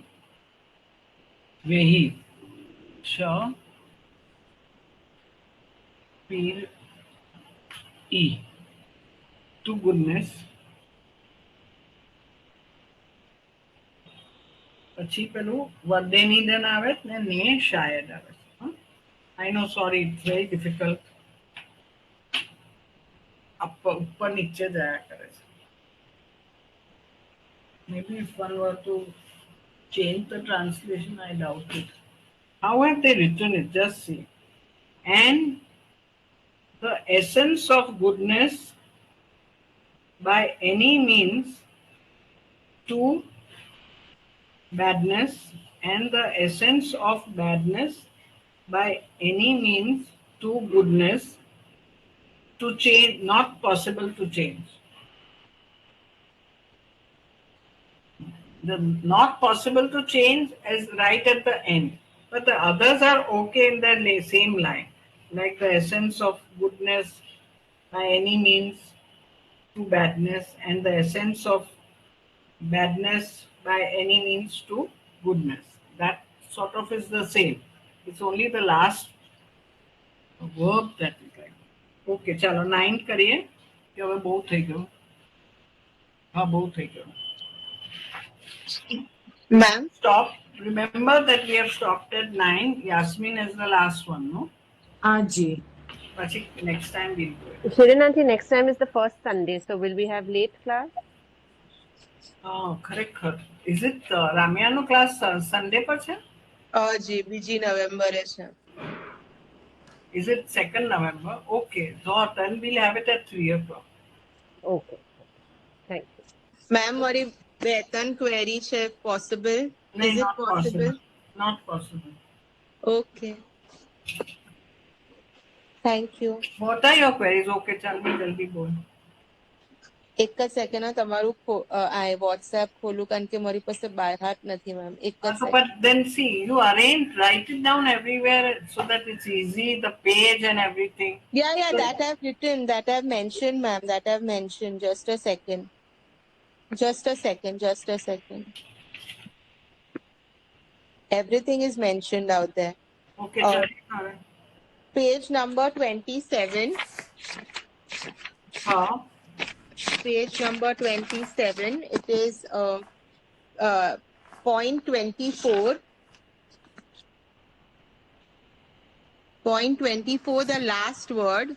Vehi. Sha. Pir. E. To goodness. પછી પેલું વર્દેની દન આવે ને શાયદ આવે. I know, sorry, it's very difficult. ઉપર નીચે જયા કરે છે. Maybe if one were to change the translation, I doubt it. How have they written it? Just see. And the essence of goodness by any means to badness, and the essence of badness by any means to goodness, to change, not possible to change. The not possible to change is right at the end, but the others are okay in the same line, like the essence of goodness by any means to badness, and the essence of badness by any means to goodness. That sort of is the same. It's only the last verb that is like. Okay, चलो 9 करिए कि હવે બહુ થઈ ગયું. હા બહુ થઈ ગયું. Ma'am? Stop. Remember that we have stopped at 9. Yasmin is the last one, no? Aji. Pachi, next time we'll do it. Shirinanti, next time is the first Sunday, so will we have late class? Oh, correct. Is it Ramyanu class Sunday પર છે? જી બીજી નવેમ્બરે છે. Is it 2nd November? Okay, so then we'll have it at 3 o'clock. Okay. Thank you. Ma'am, મારી બે ત્રણ query છે. Possible? No, Is it not possible? Not possible. Okay. Thank you. What are your queries? Okay, jaldi બોલ. એક જ second તમારું WhatsApp ખોલું કારણ કે મારી પાસે બાય હાર્ટ નથી મેમ. એક જ So, but then see, you write it down everywhere so that it's easy, the page and everything. Yeah, that I've written, that I've mentioned, ma'am, that I've mentioned. Just a second. Everything is mentioned out there. Okay, page number 27. Page number 27. It is point 24. Point 24, the last word.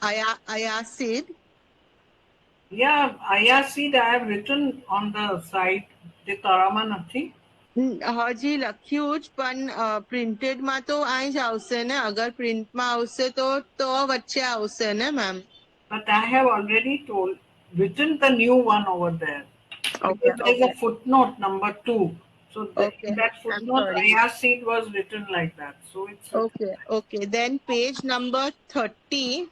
Ayasid. Yeah, Ayasid I have written on the site. તે તારામાં નથી? હાજી લખ્યું જ પણ printed માં તો અહીં જ આવશે ને. અગર પ્રિન્ટમાં આવશે તો વચ્ચે આવશે ને ma'am. But I have already written the new one over there. Okay, there's a footnote number 2. So in that footnote, Ayasid was written like that. So it's Okay. Then page number 30.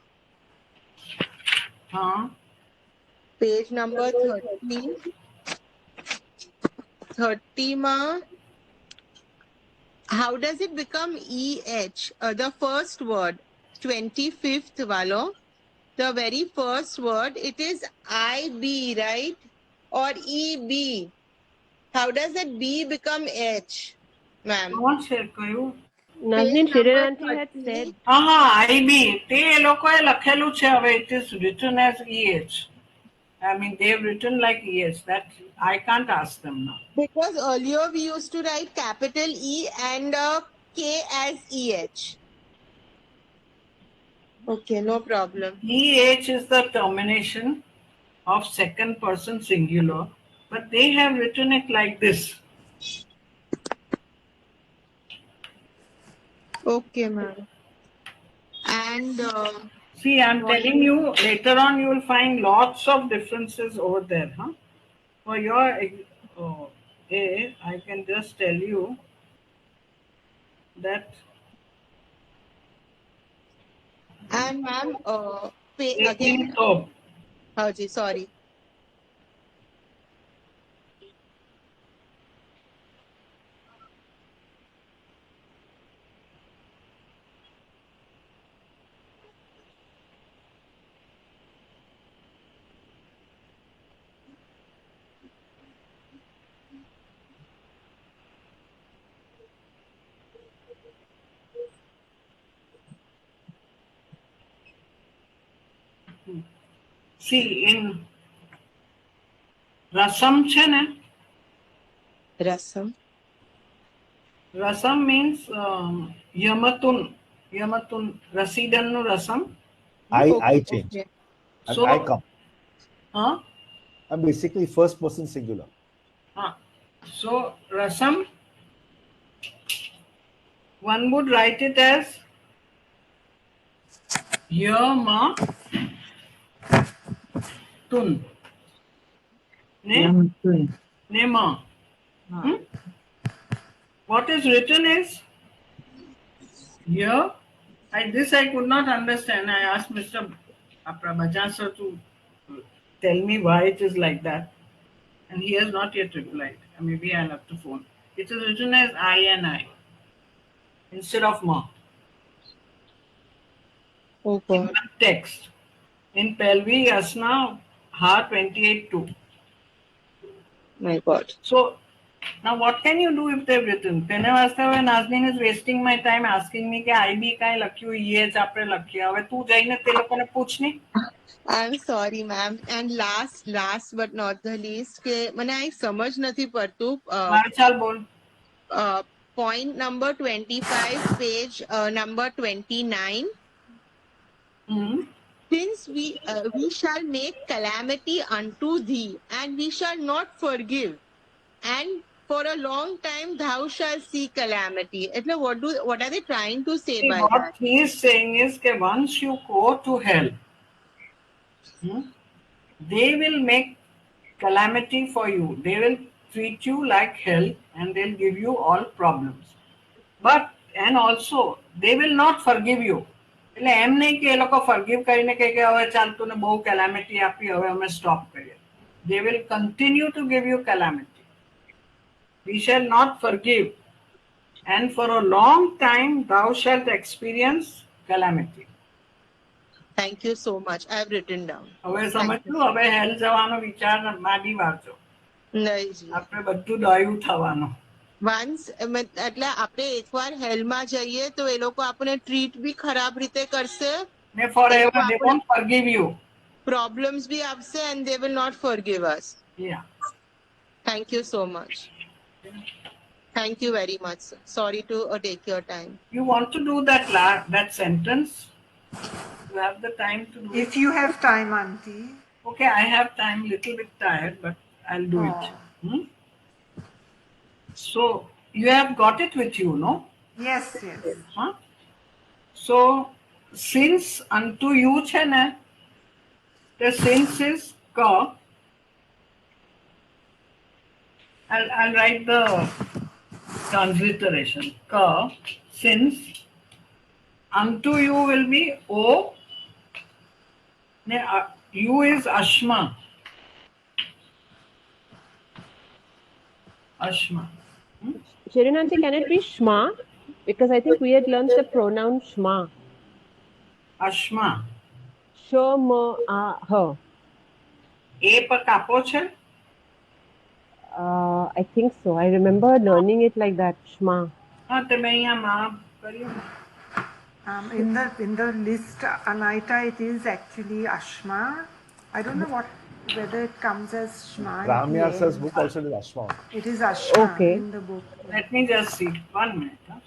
Page number 30. 30 ma. How does it become EH? The first word, 25th walo. The very first word, it is IB, right? Or EB. How does that B become H, ma'am? Nazneen, Shirinanti had said. IB. તે લોકોએ લખેલું છે હવે. It is written as EH. I mean, they've written like EH. That I can't ask them now. Because earlier we used to write capital E and K as EH. Okay, no problem. EH is the termination of second person singular, but they have written it like this. Okay, ma'am. And see, I'm telling you, later on you will find lots of differences over there. For your I can just tell you that. And ma'am, again. Oh, gee, sorry. See, in Rasam છે ને? Rasam. Rasam means Yamatun. Rasidannu Rasam. I change. So, I come. I'm basically first person singular. So, Rasam, one would write it as Here ma tun. Ne? Ne ma. What is written is here. This I could not understand. I asked Mr. Bhajan sir to tell me why it is like that. And he has not yet replied. Maybe I'll have to phone. It is written as I instead of ma. Okay. In text. In Pelvi Asna Ha 28:2. My God. So now what can you do if they've written? Tene vaste hue Nazneen is wasting my time asking me कि IB काय लखी हुई ये चापरे लखी है. હવે તું જઈને તે લોકોને પૂછ ની. I'm sorry, ma'am. And last but not the least, કે મને આ સમજ નથી પડતું. ચાલ બોલ. Point number 25, page number 29. Since we shall make calamity unto thee, and we shall not forgive, and for a long time thou shalt see calamity. એટલે what are they trying to say by what that? he is saying is that once you go to hell, they will make calamity for you. They will treat you like hell and they'll give you all problems. And also, they will not forgive you. એટલે એમ નહીં કે એ લોકો forgive કરીને કહે કે હવે ચાલ તને બહુ calamity આપી હવે અમે stop કરીએ. They will continue to give you calamity. We shall not forgive, and for a long time thou shalt experience calamity. Thank you so much. I have written down. હવે સમજ્યું? હવે હેલ જવાનો વિચાર માડી વાંચો. નહીં જી. આપણે બધું દયું થવાનું. Once એટલે આપણે એકવાર હેલમાં જઈએ તો એ લોકો આપણને ટ્રીટ બી ખરાબ રીતે કરશે. ને forever they won't forgive you. Problems બી આપશે and they will not forgive us. Yeah. Thank you so much. Thank you very much, sir. Sorry to take your time. You want to do that sentence? You have the time to do it? If you have time, Auntie. Okay, I have time, little bit tired, but I'll do it. So, you have got it with you, no? Yes, yes. Huh? So, since unto you, chena, the since is ka. I'll write the transliteration. Ka, since, unto you will be O. You is Ashma. Ashma. Shirin aunty, can it be Shma? Because I think we had learned the pronoun Shma. Ashma. Shma, her. A per kapo છે? I think so. I remember learning it like that, Shma. હા તો મેં અહીંયા માં કર્યું. In the list, Anaita, it is actually Ashma. I don't know whether it comes as Shma. Ramya sir's book also is Ashma. It is Ashma in the book. Let me just see. 1 minute. Huh?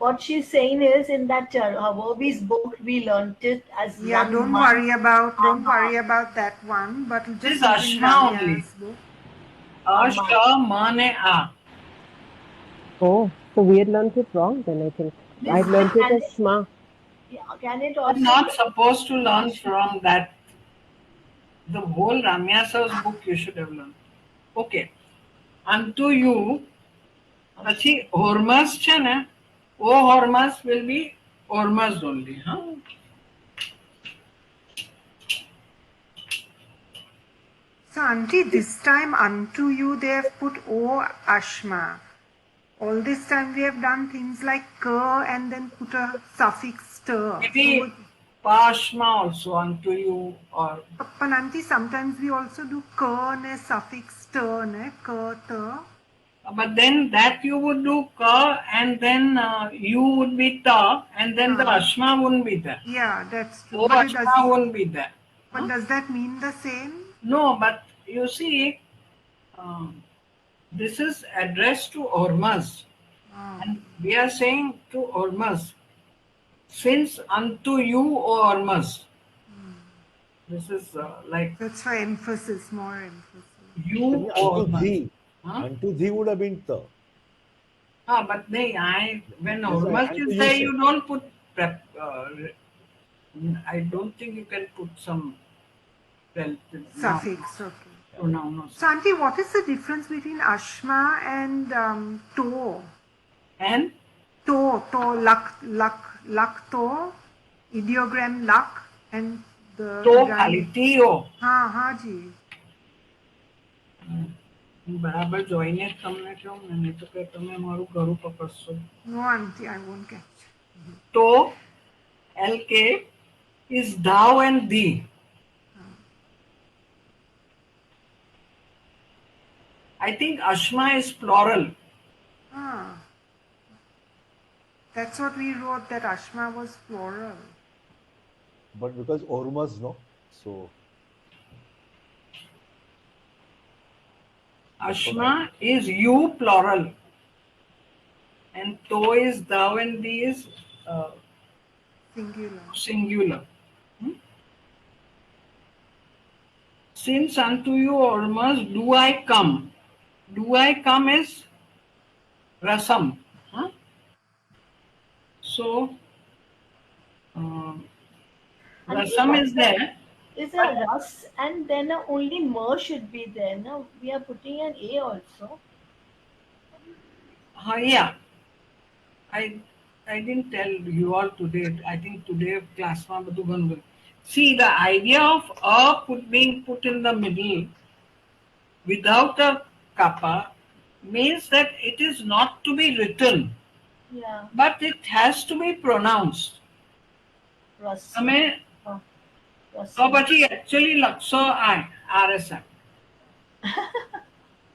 What she's saying is in that Verbi's book we learnt it as Yeah, don't worry about that one, but just this is in Ashma only. Ramya's book. Ashma. Oh, so we had learned it wrong then, I think. I had learned it as Shma. Yeah, can it I'm also not supposed to learn from that. The whole Ramya sir's book you should have learned. Okay. Unto you, પછી Hormuz છે ને, O Hormuz will be Hormuz only. Huh? So, Auntie, this time unto you they have put O Ashma. All this time we have done things like ka and then put a suffix ter. Maybe Pashma also unto you or. But Auntie, sometimes we also do ka ne suffix ter ne ka ter. But then that you would do ka and then you would be ta and then the Ashma wouldn't be there. Yeah, that's true. O But Ashma wouldn't be there. But does that mean the same? No, but you see, this is addressed to Hormuz. And we are saying to Hormuz, since unto you, O Hormuz. This is like. That's for emphasis, more emphasis. You, O Hormuz. Unto thee would have been the. But when Hormuz you say, you don't put I don't think you can put some relative Suffix, okay. pronoun or So, Auntie, what is the difference between Ashma and to? And? To, luck, to, ideogram luck, and the... To खाली T-O. हाँ जी. બરાબર જોઈને તમને કહું ને નહીં તો કે તમે મારું ઘરું પકડશો. No, Auntie, I won't catch. To, LK, is thou and thee. I think Ashma is plural. That's what we wrote, that Ashma was plural. But because Ormas, no? So... Ashma is you plural. And to is thou and thee is singular. Since unto you, Ormas, do I come. Do I come is rasam. So, rasam is there. Is a Ras and then only mer should be there. Now we are putting an A also. Yeah. I didn't tell you all today. I think today class one. See, the idea of being put in the middle without a kappa means that it is not to be written. Yeah. But it has to be pronounced. Ras. So, but he actually Lakso I, RSI.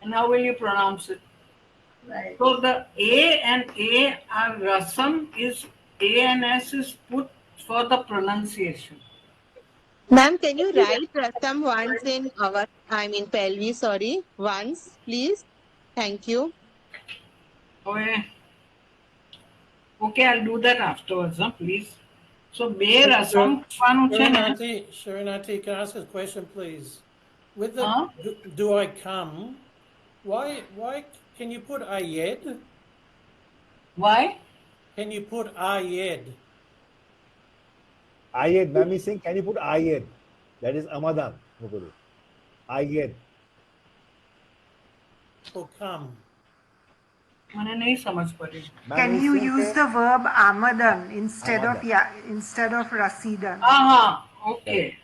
And how will you pronounce it? Right. So the A and A are Rasam is A and S is put for the pronunciation. Ma'am, can you write Rasam once in Pelvi, sorry. Once, please. Thank you. Okay, I'll do that afterwards, please. So, Be Rasam Sharanati, can I ask a question, please? With the do I come, why can you put ayed? Why? Can you put ayed? Ayed, ma'am is saying, can you put ayed? That is Amadan. Ayed. Or come. मैंने नहीं समझ पड़ी. Can you use the verb amadan instead of rasidan? Okay.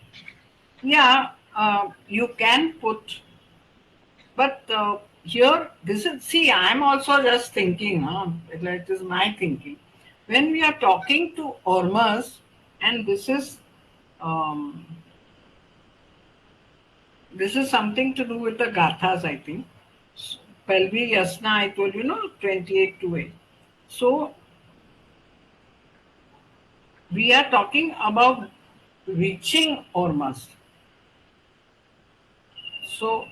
Yeah, you can put, but here this is, see, I'm also just thinking, it is my thinking. When we are talking to Ormas, and this is something to do with the Gathas, I think. Pelvi Yasna, I told you, 28 to 8. So, we are talking about reaching Ormas. So,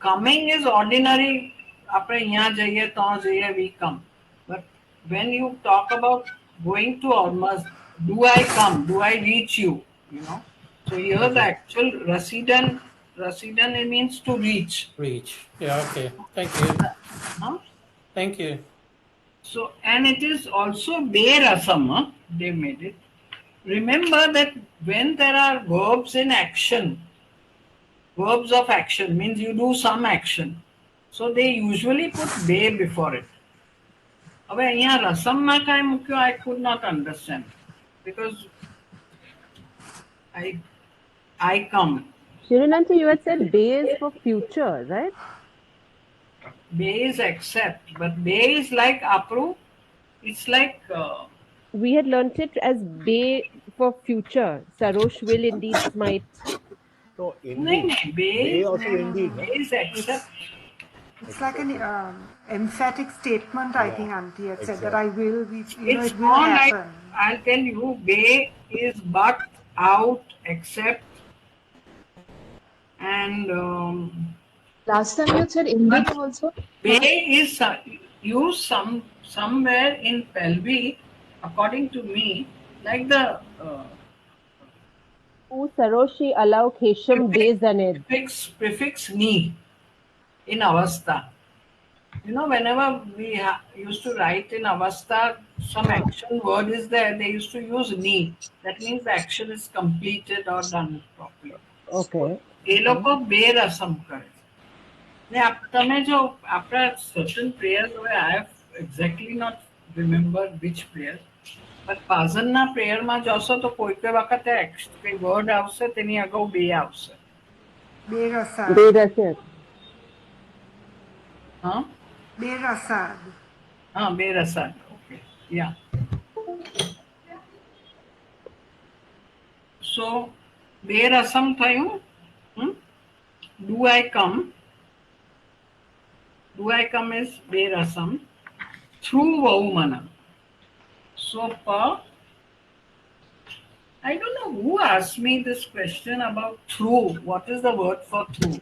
coming is ordinary. Apne yahan jaiye, tahan jaiye, we come. But when you talk about going to Ormas, do I come? Do I reach you? So here the actual Rasidan it means to reach. Reach. Yeah, okay. Thank you. Thank you. So, and it is also Be Rasam, they made it. Remember that when there are verbs in action, verbs of action means you do some action. So they usually put Be before it. હવે અહીંયા રસમમાં કાંઈ મૂક્યો, I could not understand because I come. Shirananti, you had said Be is for future, right? Be is accept, but Be is like approve. It's like... we had learnt it as Be for future. Sarosh will indeed smite. So, indeed. Be also indeed. Be is accept. It's like an emphatic statement, I think, Auntie had said that I will be, It's it will more happen. like, I'll tell you, Be is but, out, accept, and last time you said indeed also. Be is used somewhere in Pelvi, according to me, like the Saroshi allow Kesham Bezaned. Prefix ni in Avastha. Whenever we used to write in Avastha, some action word is there, they used to use ni. That means the action is completed or done properly. Okay. એ લોકો બે રસમ કરે ને તમે જો આપણા certain prayers હવે I have exactly not remember which prayer, but પાઝનના પ્રેયરમાં જોશો તો કોઈ કોઈ વખતે કઈ વર્ડ આવશે તેની અગાઉ બે આવશે. Berasad. Berasad. Huh? Berasad. Berasad. Okay. Yeah. So, Berasam thayu. Do I come? Do I come is Berasam through Vaumana. So, I don't know who asked me this question about through. What is the word for through?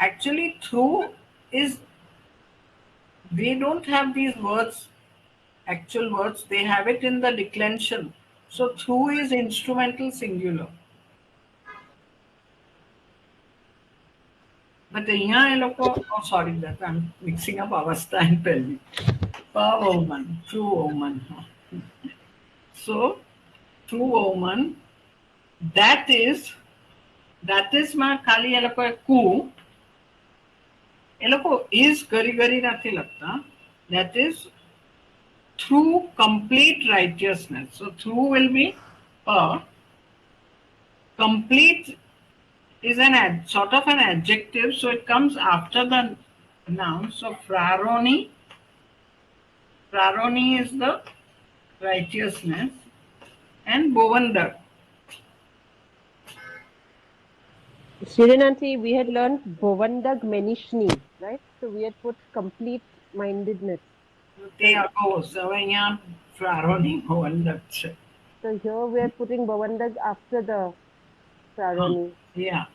Actually, through is, they don't have these words, actual words, they have it in the declension. So, through is instrumental singular. But here, oh sorry, that I'm mixing up Avastha and Pelvi. Per woman, through woman. So, through woman, that is my khali એ લોકો કુ એ લોકો is ગરી ગરી નથી લખતા. That is through complete righteousness. So through will be per. Complete is sort of an adjective, so it comes after the noun. So praroni is the righteousness, and Bovandar. Shirinanti, we had learned Bovandag Menishni, right? So we had put complete mindedness. They are goes. So here Praroni Bovandag. So here we are putting Bovandag after the Praroni. Yeah.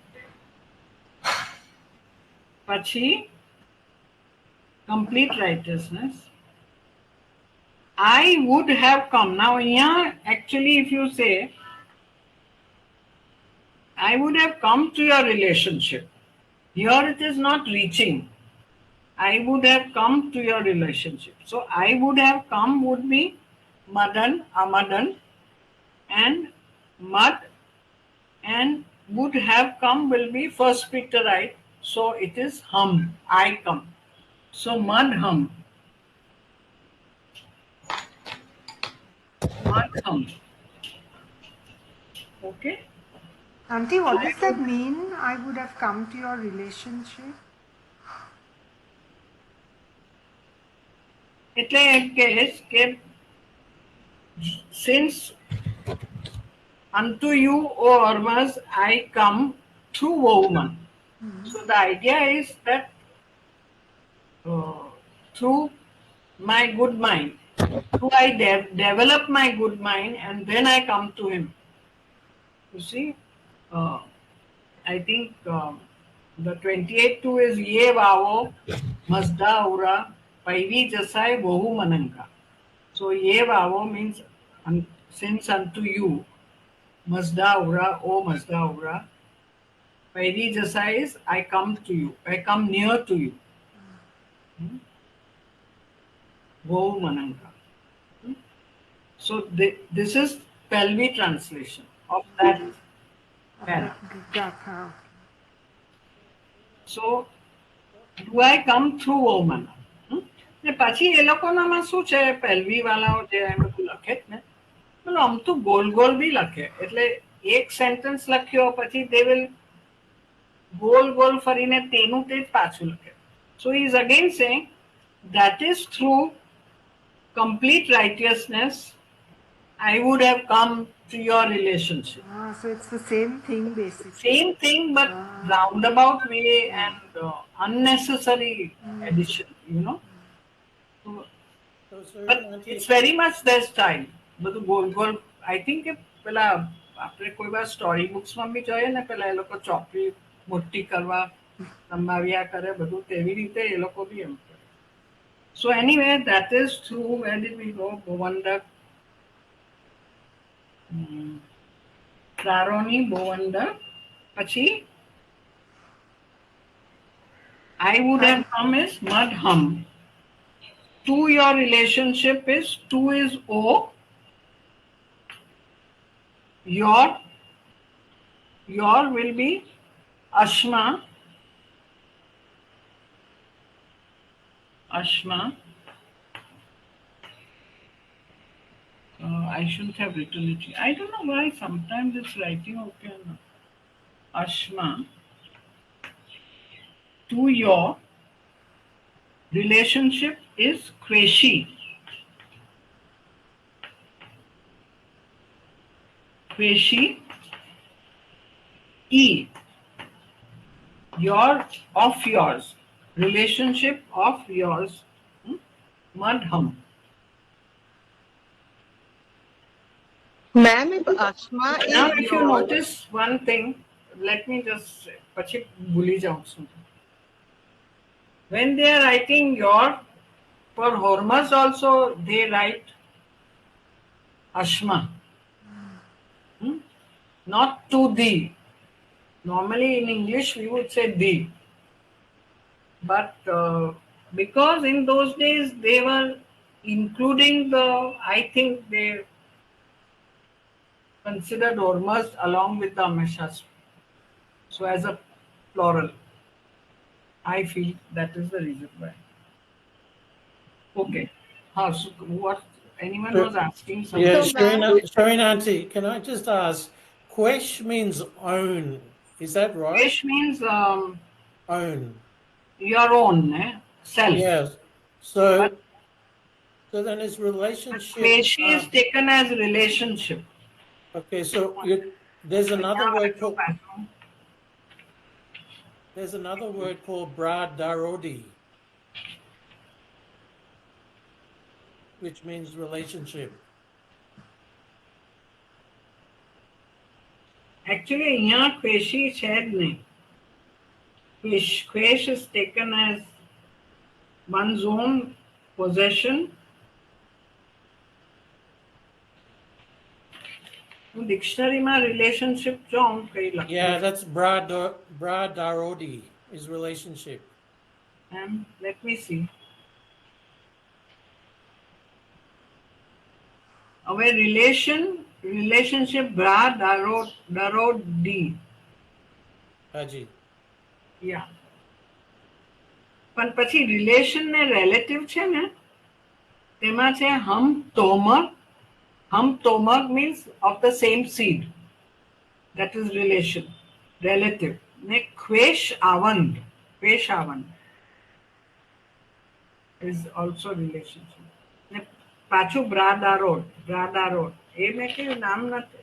Pachi, complete righteousness. I would have come. Now here, actually, if you say, I would have come to your relationship. Here it is not reaching. I would have come to your relationship. So I would have come would be Madan, Amadan, and Mad, and would have come will be first Peterite. So it is hum. I come. So Mad hum. Mad hum. Okay. Auntie, what does that mean? I would have come to your relationship. એટલે એમ કે since unto you, O Ormas, I come through woman. So the idea is that through my good mind, through I develop my good mind, and then I come to him. You see, I think the 28-2 is Ye Vavo Mazda Aura Paivi Jasai Bohu Mananka. So Ye Vavo means since unto you, Mazda Aura, O Mazda Aura. Paivi Jasai is I come to you, I come near to you. Bohu Mananka. So this is Pelvi translation of that. So, do I come through woman? ને પછી એ લોકોનામાં શું છે પેલ્વી વાળાઓ જે એમ બધું લખે જ ને પેલું આમ તો ગોલ ગોલ બી લખે એટલે એક સેન્ટેન્સ લખ્યો પછી they will ગોલ ગોલ ફરીને તેનું તે જ પાછું લખે. So he is again saying that is through complete righteousness I would have come to your relationship. So it's the same thing basically. Same thing, but roundabout way and unnecessary addition, you know. But it's very much their style. But I think પેલા આપણે કોઈ વાર story બુક્સમાં બી જોઈએ ને પેલા એ લોકો ચોપડી મોટી કરવા સંભાવ્યા કરે બધું તેવી રીતે એ લોકો બી એમ કરે. So anyway, that is through, where did we go? Bovandak. Praroni, Bovanda. Pachi, I would have come is Madham. to your relationship is, to is O. Your will be Ashma. Ashma. I shouldn't have written it. I don't know why sometimes it's writing okay. Ashma. To your relationship is Kweshi. Kweshi. E. Your, of yours. Relationship of yours. Madham. Ma'am, if Ashma Now, is if you your, notice one thing, let me just પછી ભૂલી જાઉં છું. When they are writing your, for Hormuz also they write Ashma, not to thee. Normally in English we would say thee, but because in those days they were including the, I think they considered Hormuz along with the Ameshas. So as a plural, I feel that is the reason why. Okay. So what anyone was asking something? Yeah, Sharina Auntie, can I just ask, Kwesh means own, is that right? Kwesh means own. Your own, self. Yes. So then his relationship. Kweshi is taken as relationship. Okay, so there's another word called. There's another word called bradarodi, which means relationship. Actually, here Kweshi said nahi. Kwesh is taken as one's own possession. Dictionary ma relationship jo Yeah, that's bradarodi is relationship. Let me see. Our relationship bradarodi. Haji. Yeah. પણ પછી relation ને relative છે ને તેમાં છે હમ Tomar means of the same seed, that is relation, relative. ને Kwesh avand is also relationship. ને પાછું bradarod એ મેં કયું નામ નથી,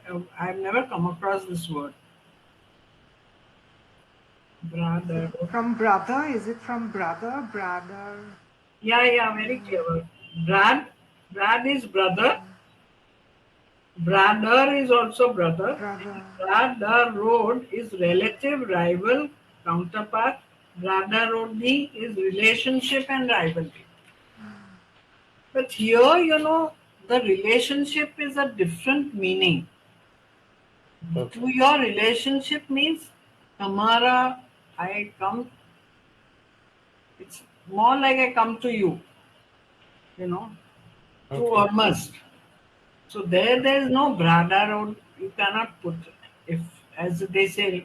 I have never come across this word. Brother. From brother? Is it from brother? Yeah, very clever. Brad is brother. Brother is also brother. Brother road is relative, rival, counterpart. Brother roadie is relationship and rivalry. But here, the relationship is a different meaning. To your relationship means Tamara, I come. It's more like I come to you, to or must. So there is no brotherhood. You cannot put it. If, as they say,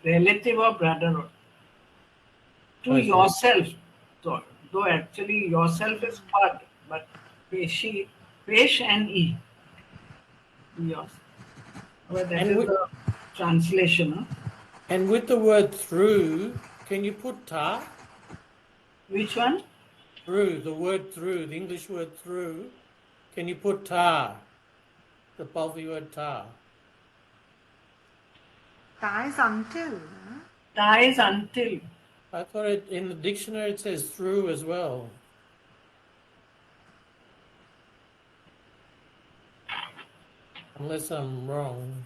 relative or brotherhood. To yourself, though actually yourself is part, but Pesh and E. Yours. Well, that is the translation. Huh? And with the word through, can you put ta? Which one? Through, the word through, the English word through. Can you put ta? The Palvi word ta. Ta is until. Ta is until. I thought in the dictionary it says through as well. Unless I'm wrong.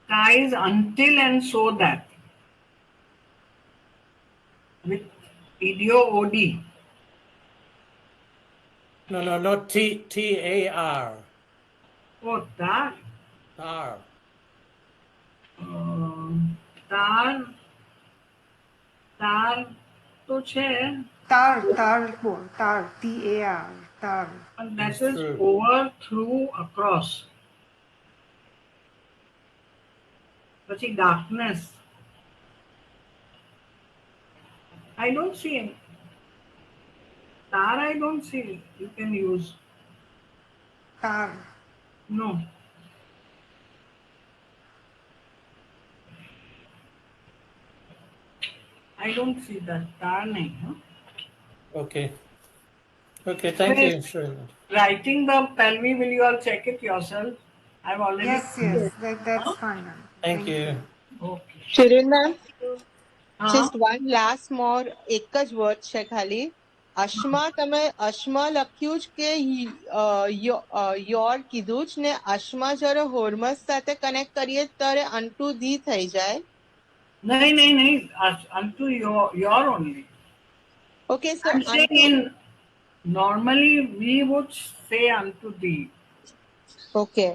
Ta is until and so that. With idio-od. No, not T-A-R. Oh, tar. Tar. Tar તાર તો છે, tar બોલ, tar, TAR, tar. but that is over, through, across. પછી darkness. I don't see any. Tar I don't see you can use. Tar. No. I don't see that. Tar nahi, huh? Okay. Okay, thank you, Sharina. Writing the Pelvi, will you all check it yourself? I've already. Yes, that's fine. Thank you. Okay. Shirin ma'am, હા. just one last more એક જ word છે ખાલી. અશ્મા, તમે અશ્મા લખ્યું જ કે your કીધું જ ને અશ્મા જ્યારે હોર્મસ સાથે કનેક્ટ કરીએ ત્યારે unto thee થઈ જાય. નહીં. Unto your only. Okay, so I'm saying in normally we would say unto thee. Okay,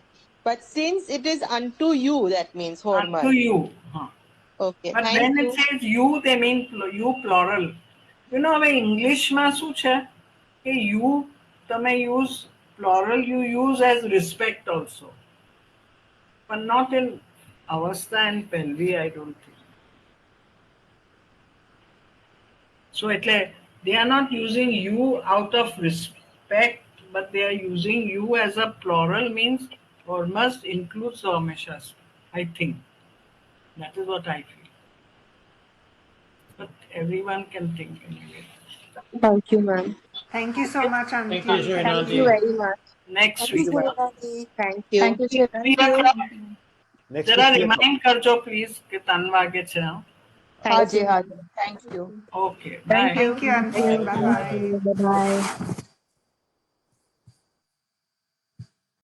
but since it is unto you, that means hormuz. Unto you. Huh. Okay, But thank when you. it says you, they mean you plural. You know, હવે ઇંગ્લિશમાં શું છે કે you તમે use plural, you use as respect also, but not in avastha and pelvi, I don't think. So એટલે they are not using you out of respect, but they are using you as a plural, means or must include Sameshas, I think. That is what I feel. But everyone can think anyway. Thank you, ma'am. Thank you so much, Auntie. Thank you, Sharina Thank ji. you very much. Next week. Thank you. Thank you, Next જરા week, remind કરજો please કે 3 વાગે છે. Haji. Thank you. Okay, Thank bye. you, Auntie. Bye-bye. Bye-bye.